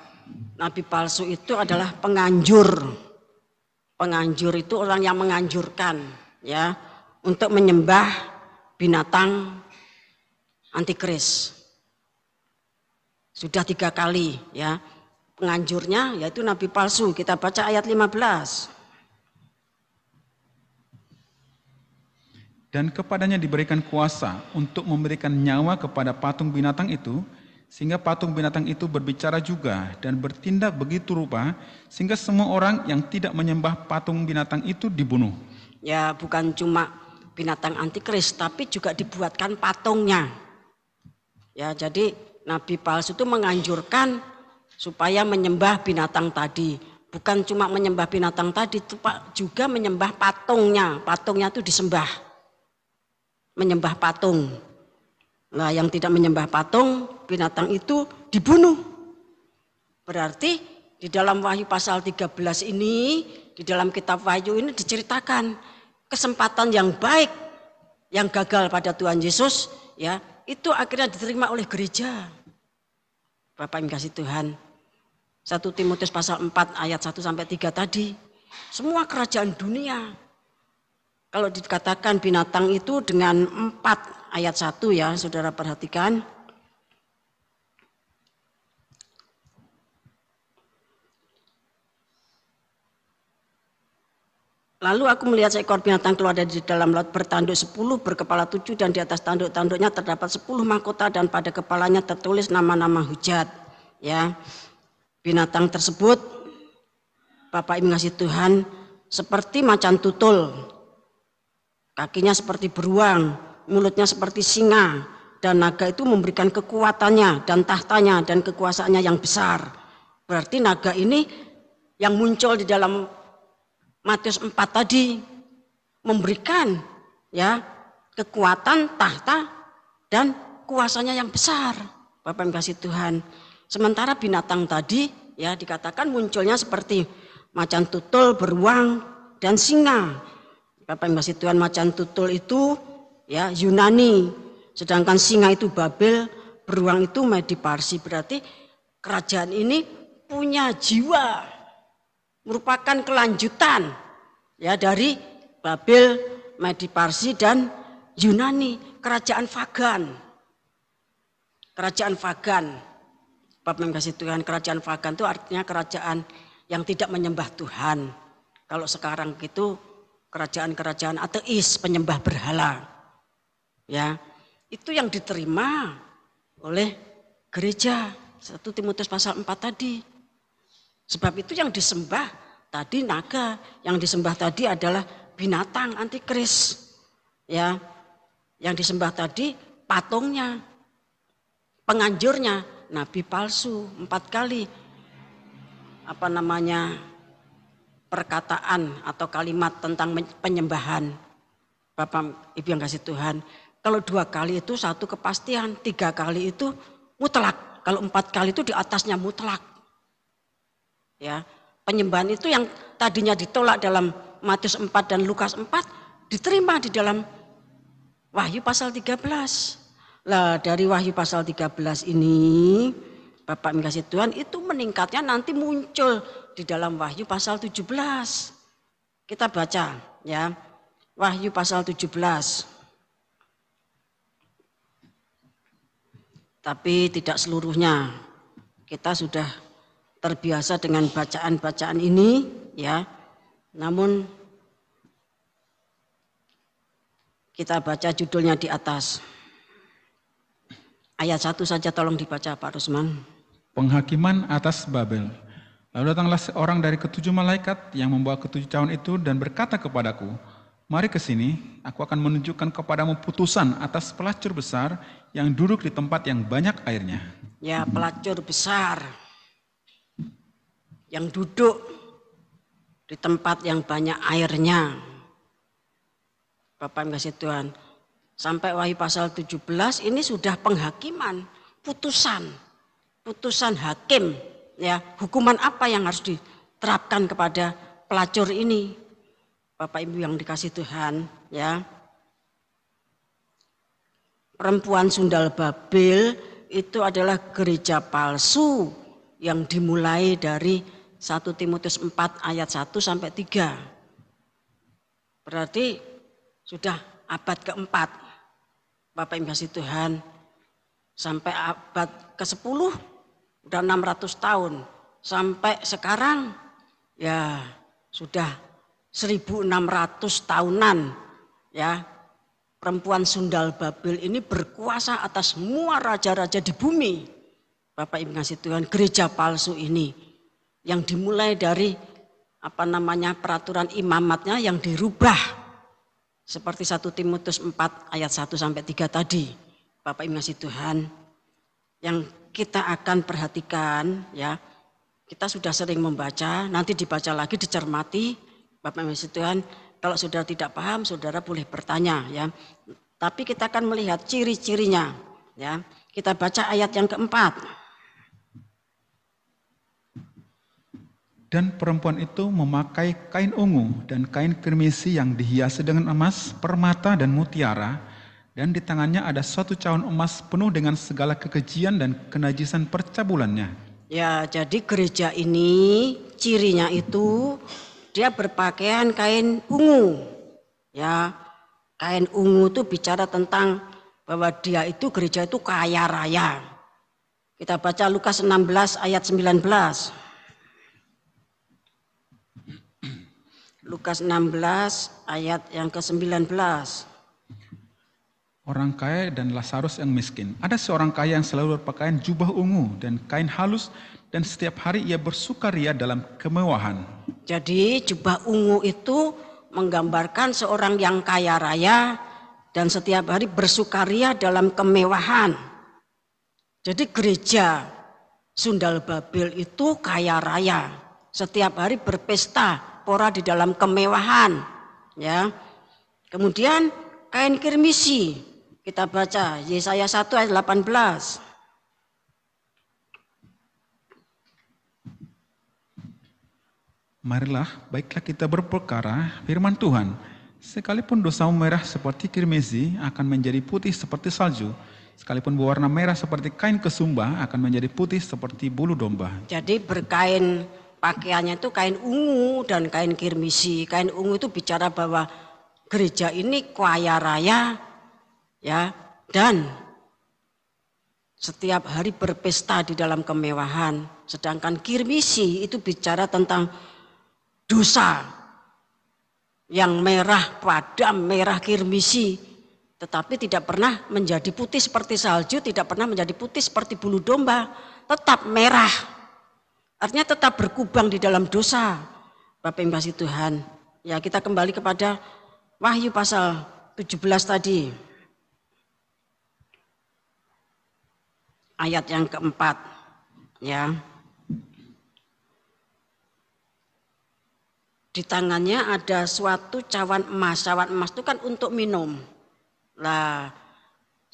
nabi palsu itu adalah penganjur. Penganjur itu orang yang menganjurkan, ya, untuk menyembah binatang antikris. Sudah 3 kali, ya. Penganjurnya yaitu nabi palsu. Kita baca ayat 15. Dan kepadanya diberikan kuasa untuk memberikan nyawa kepada patung binatang itu, sehingga patung binatang itu berbicara juga dan bertindak begitu rupa, sehingga semua orang yang tidak menyembah patung binatang itu dibunuh. Ya, bukan cuma binatang antikris, tapi juga dibuatkan patungnya. Ya, jadi nabi palsu itu menganjurkan supaya menyembah binatang tadi. Bukan cuma menyembah binatang tadi, juga menyembah patungnya. Patungnya itu disembah. Menyembah patung. Nah, yang tidak menyembah patung, binatang itu dibunuh. Berarti di dalam Wahyu pasal 13 ini, di dalam kitab Wahyu ini diceritakan kesempatan yang baik yang gagal pada Tuhan Yesus, ya, itu akhirnya diterima oleh gereja. Bapak yang kasih Tuhan. 1 Timotius pasal 4 ayat 1 sampai 3 tadi. Semua kerajaan dunia. Kalau dikatakan binatang itu dengan 4 ayat 1 ya, saudara perhatikan. Lalu aku melihat seekor binatang keluar dari dalam laut bertanduk 10, berkepala 7 dan di atas tanduk-tanduknya terdapat 10 mahkota dan pada kepalanya tertulis nama-nama hujat. Ya, binatang tersebut, Bapak Ibu kasih Tuhan, seperti macan tutul, kakinya seperti beruang, mulutnya seperti singa, dan naga itu memberikan kekuatannya dan tahtanya dan kekuasaannya yang besar. Berarti naga ini yang muncul di dalam Matius 4 tadi memberikan, ya, kekuatan, tahta dan kuasanya yang besar. Bapak yang kasih Tuhan. Sementara binatang tadi, ya, dikatakan munculnya seperti macan tutul, beruang dan singa. Bapak yang kasih Tuhan, macan tutul itu, ya, Yunani, sedangkan singa itu Babel, beruang itu Medi Parsi. Berarti kerajaan ini punya jiwa, merupakan kelanjutan, ya, dari Babel, Medi Parsi dan Yunani, kerajaan Vagan. Kerajaan Vagan. Bapak yang kasih Tuhan, kerajaan Vagan itu artinya kerajaan yang tidak menyembah Tuhan. Kalau sekarang gitu kerajaan-kerajaan ateis, penyembah berhala. Ya, itu yang diterima oleh gereja 1 Timotius pasal 4 tadi. Sebab itu yang disembah tadi naga, yang disembah tadi adalah binatang antikris. Ya, yang disembah tadi patungnya, penganjurnya, nabi palsu 4 kali. Perkataan atau kalimat tentang penyembahan. Bapak Ibu yang kasih Tuhan, kalau 2 kali itu satu kepastian, 3 kali itu mutlak, kalau 4 kali itu di atasnya mutlak. Ya, penyembahan itu yang tadinya ditolak dalam Matius 4 dan Lukas 4 diterima di dalam Wahyu pasal 13. Lah dari Wahyu pasal 13 ini Bapak yang kasih Tuhan itu meningkatnya nanti muncul di dalam Wahyu pasal 17. Kita baca ya. Wahyu pasal 17. Tapi tidak seluruhnya. Kita sudah terbiasa dengan bacaan-bacaan ini ya. Namun kita baca judulnya di atas. Ayat 1 saja tolong dibaca Pak Rusman. Penghakiman atas Babel. Lalu datanglah seorang dari ketujuh malaikat yang membawa ketujuh cawan itu dan berkata kepadaku, mari ke sini, aku akan menunjukkan kepadamu putusan atas pelacur besar yang duduk di tempat yang banyak airnya. Ya, pelacur besar yang duduk di tempat yang banyak airnya. Bapak yang kasih Tuhan, sampai Wahyu pasal 17 ini sudah penghakiman, putusan hakim, ya, hukuman apa yang harus diterapkan kepada pelacur ini. Bapak Ibu yang dikasih Tuhan, ya. Perempuan sundal Babel itu adalah gereja palsu yang dimulai dari 1 Timotius 4 ayat 1 sampai 3. Berarti sudah abad keempat. Bapak Ibu kasih Tuhan, sampai abad ke-10 udah 600 tahun. Sampai sekarang ya sudah 1600 tahunan ya. Perempuan sundal Babel ini berkuasa atas semua raja-raja di bumi. Bapak Ibu kasih Tuhan, gereja palsu ini yang dimulai dari peraturan imamatnya yang dirubah seperti 1 Timotius 4 ayat 1 sampai 3 tadi. Bapak Ibu kasih Tuhan, yang kita akan perhatikan ya. Kita sudah sering membaca, nanti dibaca lagi, dicermati. Bapak Ibu kasih Tuhan, kalau saudara tidak paham, saudara boleh bertanya ya. Tapi kita akan melihat ciri-cirinya ya. Kita baca ayat yang keempat. Dan perempuan itu memakai kain ungu dan kain kirmisi yang dihiasi dengan emas, permata dan mutiara, dan di tangannya ada suatu cawan emas penuh dengan segala kekejian dan kenajisan percabulannya. Ya, jadi gereja ini cirinya itu dia berpakaian kain ungu. Ya, kain ungu itu bicara tentang bahwa dia itu gereja itu kaya raya. Kita baca Lukas 16 ayat 19. Lukas 16 ayat yang ke-19. Orang kaya dan Lazarus yang miskin. Ada seorang kaya yang selalu berpakaian jubah ungu dan kain halus dan setiap hari ia bersukaria dalam kemewahan. Jadi jubah ungu itu menggambarkan seorang yang kaya raya dan setiap hari bersukaria dalam kemewahan. Jadi gereja Sundal Babel itu kaya raya, setiap hari berpesta pora di dalam kemewahan, ya. Kemudian kain kirmisi, kita baca Yesaya 1 ayat 18. Marilah, baiklah kita berperkara firman Tuhan. Sekalipun dosamu merah seperti kirmisi akan menjadi putih seperti salju. Sekalipun berwarna merah seperti kain kesumba akan menjadi putih seperti bulu domba. Jadi berkain pakaiannya itu kain ungu dan kain kirmisi. Kain ungu itu bicara bahwa gereja ini kaya raya ya, dan setiap hari berpesta di dalam kemewahan. Sedangkan kirmisi itu bicara tentang dosa yang merah padam, merah kirmisi, tetapi tidak pernah menjadi putih seperti salju, tidak pernah menjadi putih seperti bulu domba, tetap merah. Artinya tetap berkubang di dalam dosa. Bapak yang kasih Tuhan. Ya, kita kembali kepada Wahyu pasal 17 tadi. Ayat yang keempat. Ya. Di tangannya ada suatu cawan emas. Cawan emas itu kan untuk minum. Lah,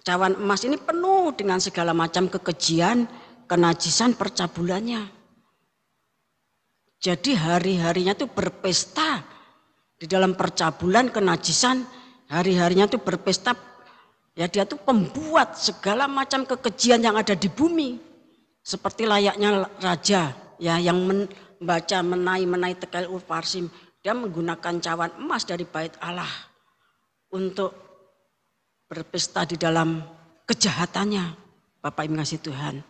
cawan emas ini penuh dengan segala macam kekejian, kenajisan, percabulannya. Jadi hari-harinya itu berpesta di dalam percabulan, kenajisan, hari-harinya itu berpesta. Ya, dia itu pembuat segala macam kekejian yang ada di bumi. Seperti layaknya raja ya yang membaca menai tekel Uparsim. Dia menggunakan cawan emas dari bait Allah untuk berpesta di dalam kejahatannya. Bapak Ibu kasih Tuhan.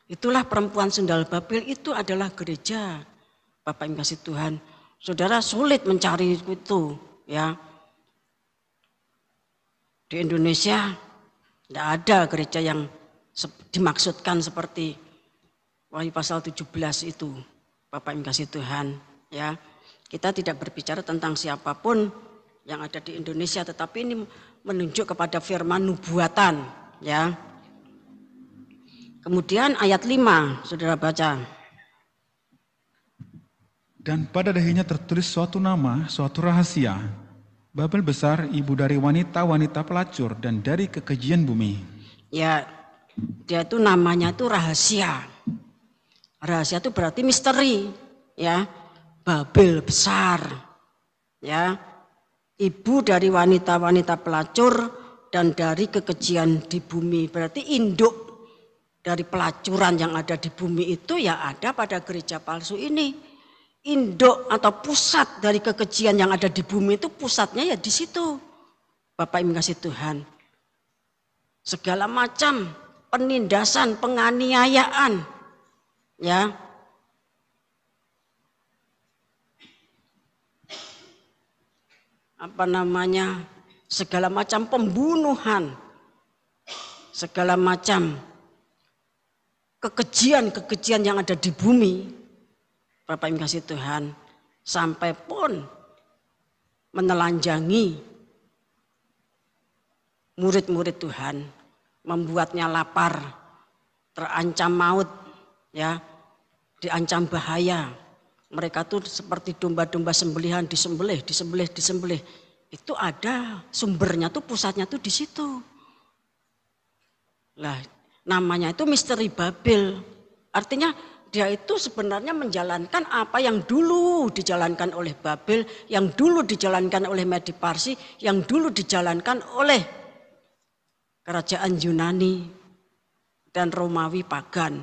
Itulah perempuan sendal Babel, itu adalah gereja. Bapak Ibu kasih Tuhan. Saudara sulit mencari itu ya. Di Indonesia tidak ada gereja yang dimaksudkan seperti Wahyu pasal 17 itu. Bapak Ibu kasih Tuhan ya. Kita tidak berbicara tentang siapapun yang ada di Indonesia, tetapi ini menunjuk kepada firman nubuatan ya. Kemudian ayat 5 Saudara baca. Dan pada dahinya tertulis suatu nama, suatu rahasia. Babel besar, ibu dari wanita-wanita pelacur dan dari kekejian bumi. Ya, dia itu namanya itu rahasia. Rahasia itu berarti misteri ya. Babel besar ya. Ibu dari wanita-wanita pelacur dan dari kekejian di bumi. Berarti induk dari pelacuran yang ada di bumi itu ya ada pada gereja palsu ini. Induk atau pusat dari kekejian yang ada di bumi itu pusatnya ya di situ. Bapak Ibu kasih Tuhan. Segala macam penindasan, penganiayaan ya. Segala macam pembunuhan, segala macam kekejian yang ada di bumi, Bapak Ibu kasih Tuhan, sampai pun menelanjangi murid-murid Tuhan, membuatnya lapar, terancam maut, ya, diancam bahaya. Mereka tuh seperti domba-domba sembelihan, disembelih. Itu ada sumbernya tuh, pusatnya tuh di situ. Lah, namanya itu misteri Babel. Artinya dia itu sebenarnya menjalankan apa yang dulu dijalankan oleh Babel, yang dulu dijalankan oleh Medi Parsi, yang dulu dijalankan oleh kerajaan Yunani dan Romawi pagan.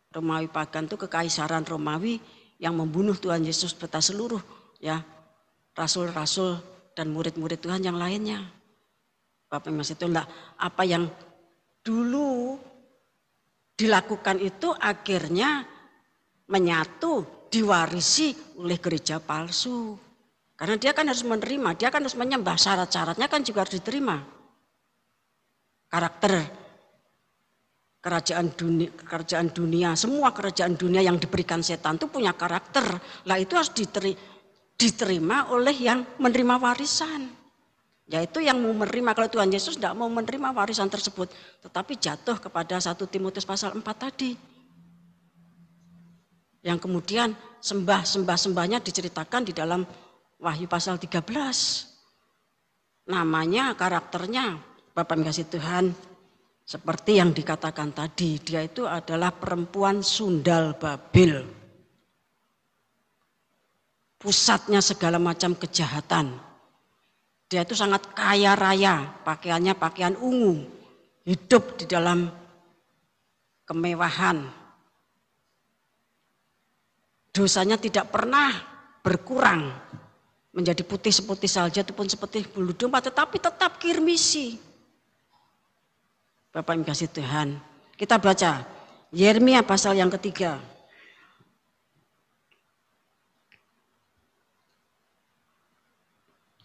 Romawi pagan itu kekaisaran Romawi yang membunuh Tuhan Yesus beserta seluruh ya rasul-rasul dan murid-murid Tuhan yang lainnya. Bapak Ibu itu enggak, apa yang dulu dilakukan itu akhirnya menyatu, diwarisi oleh gereja palsu. Karena dia kan harus menerima, dia kan harus menyembah, syarat-syaratnya kan juga harus diterima. Karakter kerajaan dunia, semua kerajaan dunia yang diberikan setan itu punya karakter. Lah itu harus diterima oleh yang menerima warisan. Yaitu yang mau menerima, kalau Tuhan Yesus tidak mau menerima warisan tersebut, tetapi jatuh kepada 1 Timotius pasal 4 tadi. Yang kemudian sembahnya diceritakan di dalam Wahyu pasal 13. Namanya, karakternya, Bapak kasih Tuhan, seperti yang dikatakan tadi, dia itu adalah perempuan sundal Babel. Pusatnya segala macam kejahatan. Dia itu sangat kaya raya, pakaiannya pakaian ungu, hidup di dalam kemewahan. Dosanya tidak pernah berkurang, menjadi putih seperti salju ataupun seperti bulu domba, tetapi tetap kirmisi. Bapak Ibu kasih Tuhan. Kita baca Yeremia pasal yang ketiga.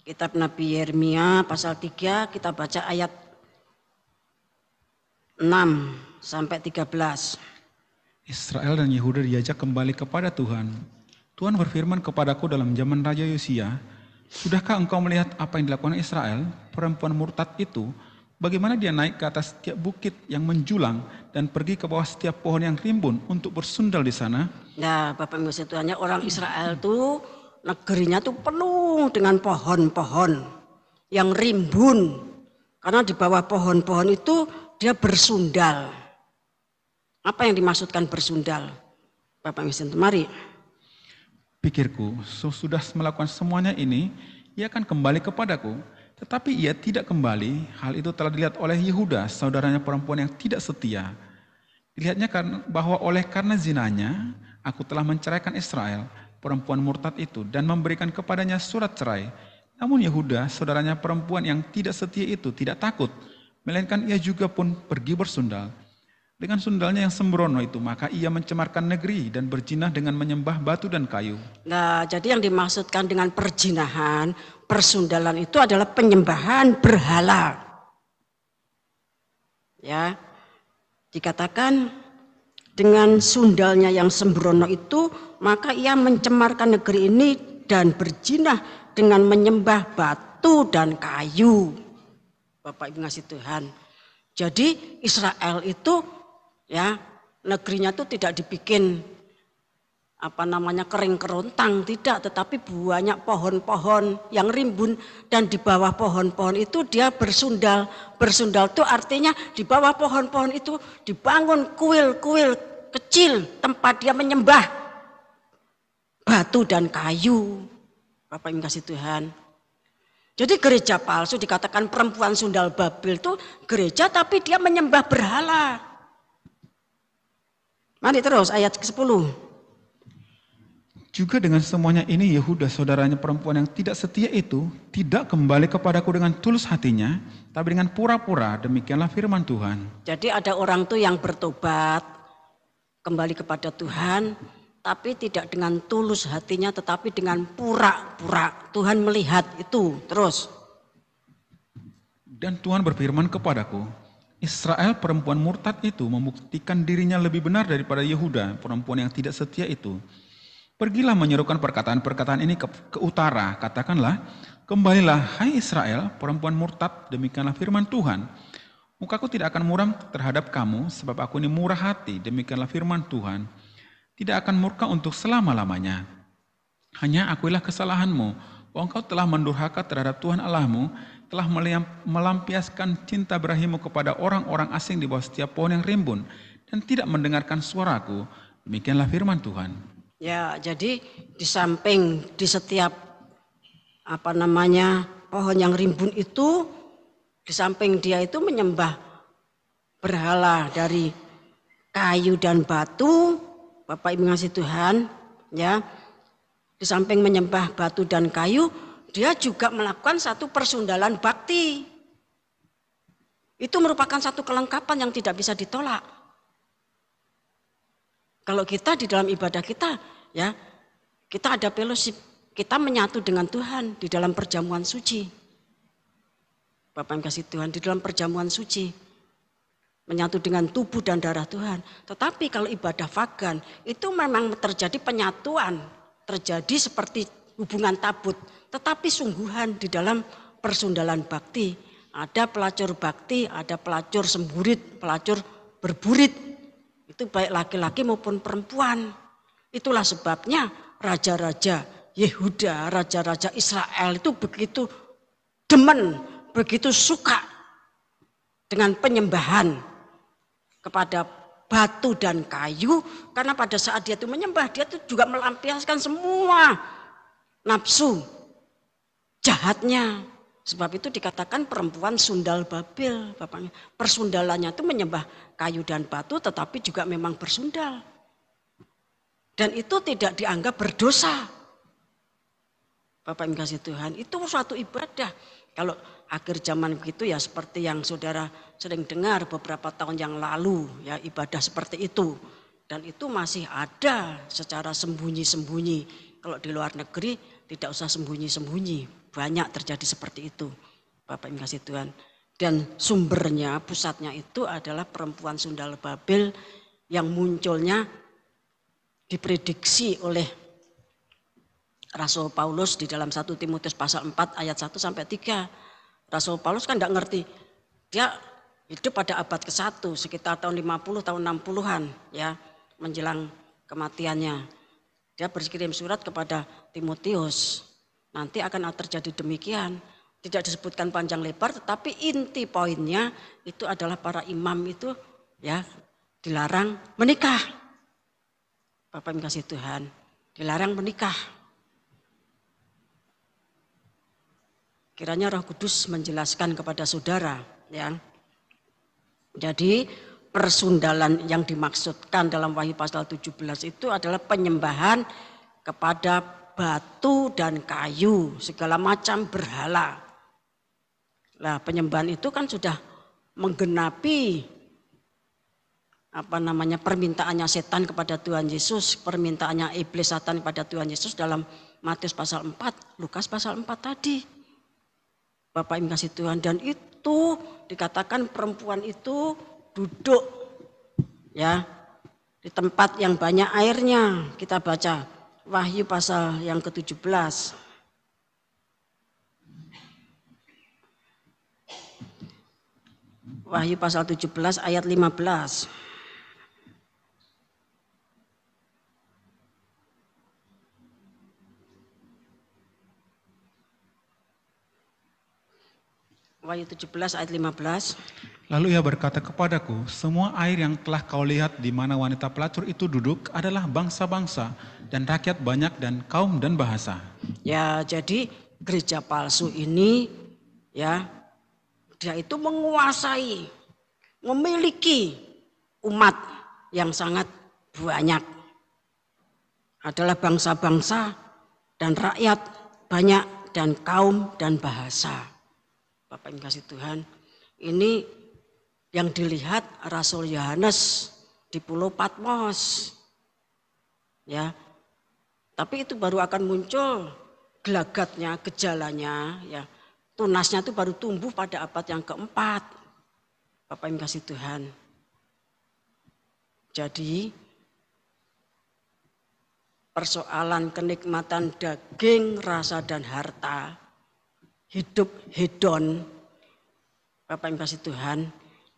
Kitab Nabi Yeremia pasal 3 kita baca ayat 6 sampai 13. Israel dan Yehuda diajak kembali kepada Tuhan. Tuhan berfirman kepadaku dalam zaman Raja Yosia, sudahkah engkau melihat apa yang dilakukan Israel, perempuan murtad itu, bagaimana dia naik ke atas setiap bukit yang menjulang dan pergi ke bawah setiap pohon yang rimbun untuk bersundal di sana? Nah, Bapak Ibu sekalian, orang Israel tuh negerinya tuh penuh dengan pohon-pohon yang rimbun. Karena di bawah pohon-pohon itu dia bersundal. Apa yang dimaksudkan bersundal? Bapak Ibu sekalian, mari. Pikirku, sudah melakukan semuanya ini, ia akan kembali kepadaku. Tetapi ia tidak kembali, hal itu telah dilihat oleh Yehuda, saudaranya perempuan yang tidak setia. Dilihatnya bahwa karena zinanya, aku telah menceraikan Israel, perempuan murtad itu, dan memberikan kepadanya surat cerai. Namun Yehuda, saudaranya perempuan yang tidak setia itu, tidak takut, melainkan ia juga pun pergi bersundal. Dengan sundalnya yang sembrono itu, maka ia mencemarkan negeri dan berjinah dengan menyembah batu dan kayu. Nah, jadi yang dimaksudkan dengan perjinahan, persundalan itu adalah penyembahan berhala. Ya, dikatakan dengan sundalnya yang sembrono itu, maka ia mencemarkan negeri ini dan berjinah dengan menyembah batu dan kayu. Bapak Ibu ngasih Tuhan. Jadi Israel itu ya, negerinya itu tidak dibikin kering kerontang, tidak, tetapi banyak pohon-pohon yang rimbun dan di bawah pohon-pohon itu dia bersundal. Bersundal itu artinya di bawah pohon-pohon itu dibangun kuil-kuil kecil tempat dia menyembah batu dan kayu. Bapak Ibu kasih Tuhan. Jadi gereja palsu dikatakan perempuan sundal Babel itu gereja tapi dia menyembah berhala. Mari terus ayat ke-10. Juga dengan semuanya ini Yehuda saudaranya perempuan yang tidak setia itu tidak kembali kepadaku dengan tulus hatinya, tapi dengan pura-pura, demikianlah firman Tuhan. Jadi ada orang tuh yang bertobat kembali kepada Tuhan, tapi tidak dengan tulus hatinya, tetapi dengan pura-pura. Tuhan melihat itu terus. Dan Tuhan berfirman kepadaku, Israel perempuan murtad itu membuktikan dirinya lebih benar daripada Yehuda perempuan yang tidak setia itu. Pergilah menyerukan perkataan-perkataan ini ke utara, katakanlah, kembalilah hai Israel perempuan murtad, demikianlah firman Tuhan. Mukaku tidak akan muram terhadap kamu sebab aku ini murah hati, demikianlah firman Tuhan. Tidak akan murka untuk selama-lamanya. Hanya akuilah kesalahanmu, bahwa engkau telah mendurhaka terhadap Tuhan Allahmu, telah melampiaskan cinta berahimu kepada orang-orang asing di bawah setiap pohon yang rimbun dan tidak mendengarkan suaraku. Demikianlah firman Tuhan. Ya, jadi di samping di setiap pohon yang rimbun itu, di samping dia itu menyembah berhala dari kayu dan batu, Bapak Ibu ngasih Tuhan, ya. Di samping menyembah batu dan kayu, dia juga melakukan satu persundalan bakti. Itu merupakan satu kelengkapan yang tidak bisa ditolak. Kalau kita di dalam ibadah kita, ya, kita ada fellowship, kita menyatu dengan Tuhan di dalam perjamuan suci. Bapak yang kasih Tuhan, di dalam perjamuan suci, menyatu dengan tubuh dan darah Tuhan. Tetapi kalau ibadah pagan, itu memang terjadi penyatuan, terjadi seperti hubungan tabut, tetapi sungguhan di dalam persundalan bakti. Ada pelacur bakti, ada pelacur semburit, pelacur berburit. Itu baik laki-laki maupun perempuan. Itulah sebabnya raja-raja Yehuda, raja-raja Israel itu begitu demen, begitu suka dengan penyembahan kepada batu dan kayu. Karena pada saat dia itu menyembah, dia itu juga melampiaskan semua nafsu jahatnya. Sebab itu dikatakan perempuan sundal Babel. Bapaknya. Persundalannya itu menyembah kayu dan batu, tetapi juga memang bersundal. Dan itu tidak dianggap berdosa. Bapak yang kasih Tuhan, itu suatu ibadah. Kalau akhir zaman begitu ya seperti yang saudara sering dengar beberapa tahun yang lalu, ya ibadah seperti itu. Dan itu masih ada secara sembunyi-sembunyi. Kalau di luar negeri tidak usah sembunyi-sembunyi. Banyak terjadi seperti itu, Bapak Ibu kasih Tuhan. Dan sumbernya, pusatnya itu adalah perempuan sundal Babel yang munculnya diprediksi oleh Rasul Paulus di dalam 1 Timotius pasal 4 ayat 1 sampai 3. Rasul Paulus kan tidak ngerti. Dia hidup pada abad ke-1 sekitar tahun 50 tahun 60-an ya, menjelang kematiannya. Dia berkirim surat kepada Timotius. Nanti akan terjadi demikian. Tidak disebutkan panjang lebar, tetapi inti poinnya itu adalah para imam itu ya dilarang menikah. Bapak Ibu kasih Tuhan, dilarang menikah. Kiranya Roh Kudus menjelaskan kepada saudara ya. Jadi persundalan yang dimaksudkan dalam Wahyu pasal 17 itu adalah penyembahan kepada batu dan kayu, segala macam berhala. Nah, penyembahan itu kan sudah menggenapi permintaannya setan kepada Tuhan Yesus, permintaannya iblis Satan kepada Tuhan Yesus dalam Matius pasal 4, Lukas pasal 4 tadi. Bapak Ibu kasih Tuhan, dan itu dikatakan perempuan itu duduk ya di tempat yang banyak airnya. Kita baca Wahyu pasal yang ke-17. Wahyu pasal 17 ayat 15. Wahyu 17 ayat 15. Lalu ia berkata kepadaku, semua air yang telah kau lihat di mana wanita pelacur itu duduk adalah bangsa-bangsa dan rakyat banyak dan kaum dan bahasa. Ya, jadi gereja palsu ini ya, dia itu menguasai, memiliki umat yang sangat banyak. Adalah bangsa-bangsa dan rakyat banyak dan kaum dan bahasa. Bapak Ibu kasih Tuhan, ini yang dilihat Rasul Yohanes di Pulau Patmos. Ya. Tapi itu baru akan muncul gelagatnya, gejalanya ya. Tunasnya itu baru tumbuh pada abad yang keempat. Bapak Ibu kasih Tuhan. Jadi persoalan kenikmatan daging, rasa dan harta, hidup hedon, Bapak Ibu kasih Tuhan,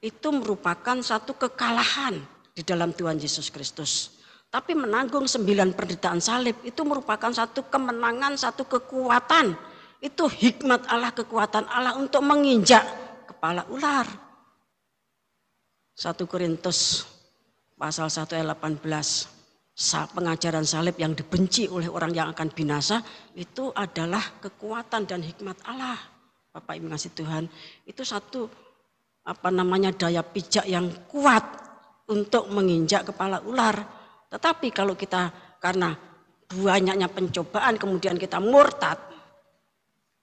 itu merupakan satu kekalahan di dalam Tuhan Yesus Kristus. Tapi menanggung 9 penderitaan salib itu merupakan satu kemenangan, satu kekuatan. Itu hikmat Allah, kekuatan Allah untuk menginjak kepala ular. 1 Korintus pasal 1 ayat 18. Pengajaran salib yang dibenci oleh orang yang akan binasa itu adalah kekuatan dan hikmat Allah. Bapak Ibu kasih Tuhan, itu satu daya pijak yang kuat untuk menginjak kepala ular. Tetapi kalau kita karena banyaknya pencobaan kemudian kita murtad,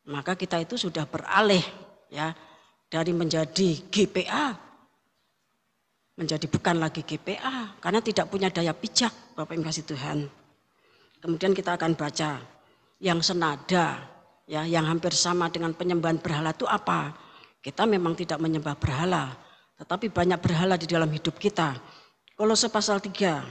maka kita itu sudah beralih ya dari menjadi GPA menjadi bukan lagi GPA karena tidak punya daya pijak, Bapak Ibu kasih Tuhan. Kemudian kita akan baca yang senada ya, yang hampir sama dengan penyembahan berhala itu apa? Kita memang tidak menyembah berhala, tetapi banyak berhala di dalam hidup kita. Kolose pasal 3.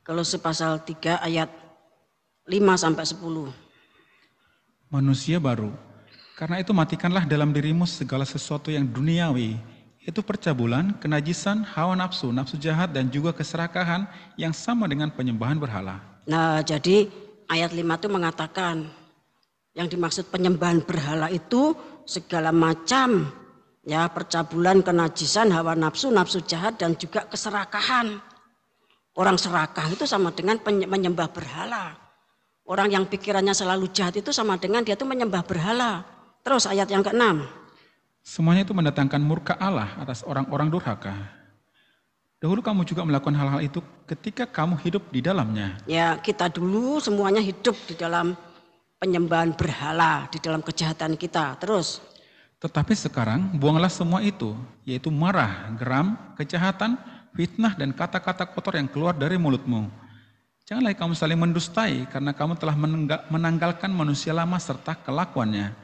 Kolose pasal 3 ayat 5 sampai 10. Manusia baru, karena itu matikanlah dalam dirimu segala sesuatu yang duniawi, yaitu percabulan, kenajisan, hawa nafsu, nafsu jahat dan juga keserakahan yang sama dengan penyembahan berhala. Nah, jadi ayat 5 itu mengatakan yang dimaksud penyembahan berhala itu segala macam ya, percabulan, kenajisan, hawa nafsu, nafsu jahat dan juga keserakahan. Orang serakah itu sama dengan menyembah berhala. Orang yang pikirannya selalu jahat itu sama dengan dia itu menyembah berhala. Terus ayat yang ke-6. Semuanya itu mendatangkan murka Allah atas orang-orang durhaka. Dahulu kamu juga melakukan hal-hal itu ketika kamu hidup di dalamnya. Ya, kita dulu semuanya hidup di dalam penyembahan berhala, di dalam kejahatan kita. Terus. Tetapi sekarang buanglah semua itu, yaitu marah, geram, kejahatan, fitnah dan kata-kata kotor yang keluar dari mulutmu. Janganlah kamu saling mendustai karena kamu telah menanggalkan manusia lama serta kelakuannya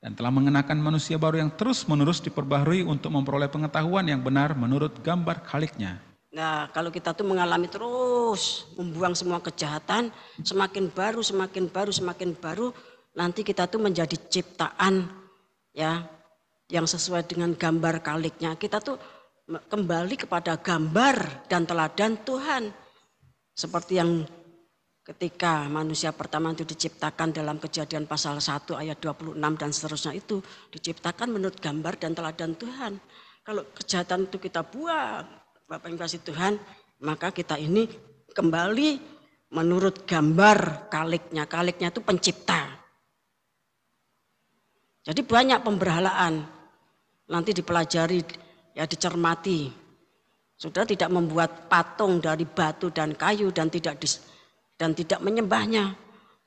dan telah mengenakan manusia baru yang terus-menerus diperbaharui untuk memperoleh pengetahuan yang benar menurut gambar Khaliknya. Nah, kalau kita tuh mengalami terus membuang semua kejahatan, semakin baru, nanti kita tuh menjadi ciptaan ya yang sesuai dengan gambar Khaliknya. Kita tuh kembali kepada gambar dan teladan Tuhan. Seperti yang ketika manusia pertama itu diciptakan dalam Kejadian pasal 1 ayat 26 dan seterusnya itu diciptakan menurut gambar dan teladan Tuhan. Kalau kejahatan itu kita buang, Bapak yang kasih Tuhan, maka kita ini kembali menurut gambar Khaliknya. Khaliknya itu pencipta. Jadi banyak pemberhalaan. Nanti dipelajari, ya dicermati. Sudah tidak membuat patung dari batu dan kayu dan tidak menyembahnya.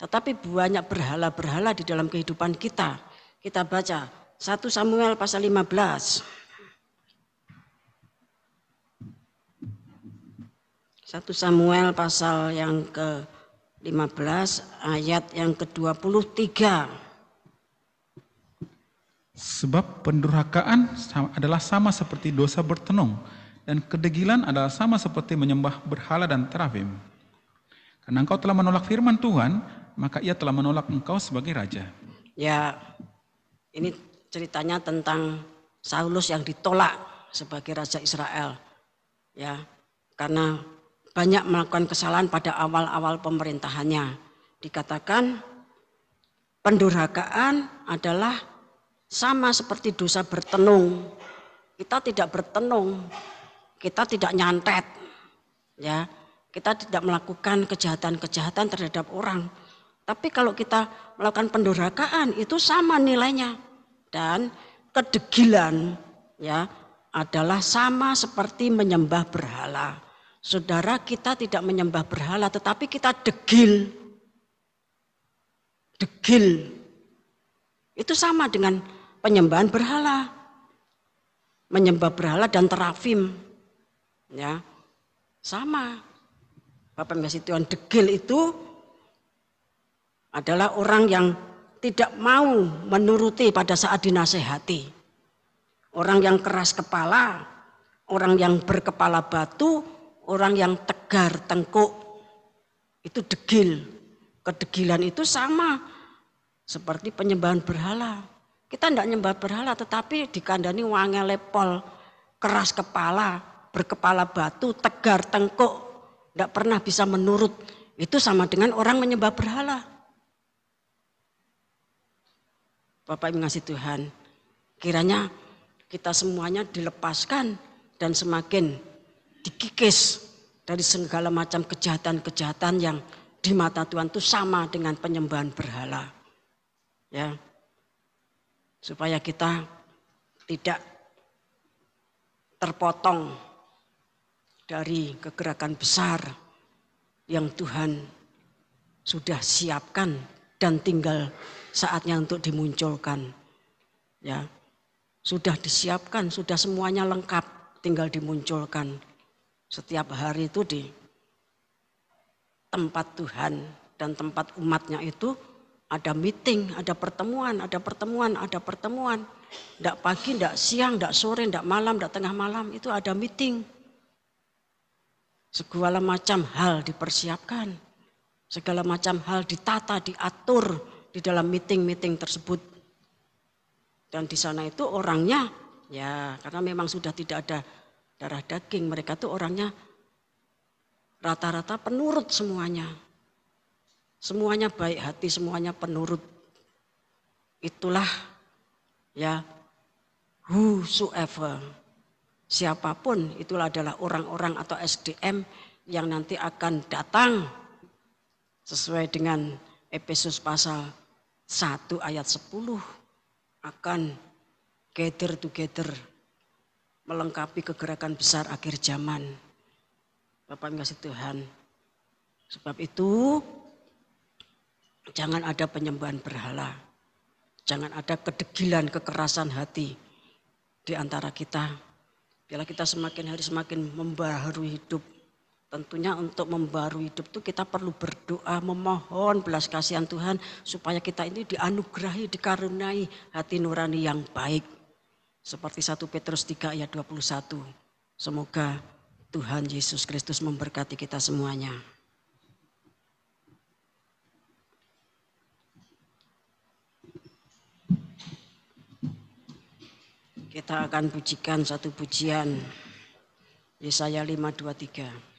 Tetapi banyak berhala-berhala di dalam kehidupan kita. Kita baca 1 Samuel pasal 15. 1 Samuel pasal yang ke-15 ayat yang ke-23. Sebab pendurhakaan adalah sama seperti dosa bertenung dan kedegilan adalah sama seperti menyembah berhala dan terafim. Karena engkau telah menolak firman Tuhan, maka ia telah menolak engkau sebagai raja. Ya, ini ceritanya tentang Saulus yang ditolak sebagai raja Israel. Ya, karena banyak melakukan kesalahan pada awal-awal pemerintahannya. Dikatakan pendurhakaan adalah sama seperti dosa bertenung. Kita tidak bertenung, kita tidak nyantet, ya, kita tidak melakukan kejahatan-kejahatan terhadap orang. Tapi kalau kita melakukan pendurhakaan itu sama nilainya. Dan kedegilan ya adalah sama seperti menyembah berhala. Saudara, kita tidak menyembah berhala tetapi kita degil. Degil. Itu sama dengan penyembahan berhala. Menyembah berhala dan terafim. Ya. Sama. Bapak yang kasih Tuhan, degil itu adalah orang yang tidak mau menuruti pada saat dinasehati. Orang yang keras kepala, orang yang berkepala batu, orang yang tegar tengkuk, itu degil. Kedegilan itu sama seperti penyembahan berhala. Kita tidak menyembah berhala tetapi dikandani wangele pol, keras kepala, berkepala batu, tegar tengkuk, tidak pernah bisa menurut. Itu sama dengan orang menyembah berhala. Bapak yang mengasihi Tuhan, kiranya kita semuanya dilepaskan dan semakin dikikis dari segala macam kejahatan-kejahatan yang di mata Tuhan itu sama dengan penyembahan berhala. Ya. Supaya kita tidak terpotong dari kegerakan besar yang Tuhan sudah siapkan dan tinggal saatnya untuk dimunculkan. Ya. Sudah disiapkan, sudah semuanya lengkap, tinggal dimunculkan. Setiap hari itu di tempat Tuhan dan tempat umatnya itu ada meeting, ada pertemuan. Tidak pagi, tidak siang, tidak sore, tidak malam, tidak tengah malam, itu ada meeting. Segala macam hal dipersiapkan. Segala macam hal ditata, diatur di dalam meeting-meeting tersebut. Dan di sana itu orangnya, ya karena memang sudah tidak ada darah daging, mereka tuh orangnya rata-rata penurut semuanya. Semuanya baik hati, semuanya penurut. Itulah ya whosoever. Siapapun itulah adalah orang-orang atau SDM yang nanti akan datang sesuai dengan Efesus pasal 1 ayat 10 akan gather together melengkapi kegerakan besar akhir zaman. Bapak yang kasih Tuhan. Sebab itu jangan ada penyembahan berhala. Jangan ada kedegilan, kekerasan hati di antara kita. Biarlah kita semakin hari semakin membaharui hidup. Tentunya untuk membaharui hidup itu kita perlu berdoa, memohon belas kasihan Tuhan supaya kita ini dianugerahi, dikaruniai hati nurani yang baik. Seperti 1 Petrus 3 ayat 21. Semoga Tuhan Yesus Kristus memberkati kita semuanya. Kita akan pujikan satu pujian Yesaya 5:23.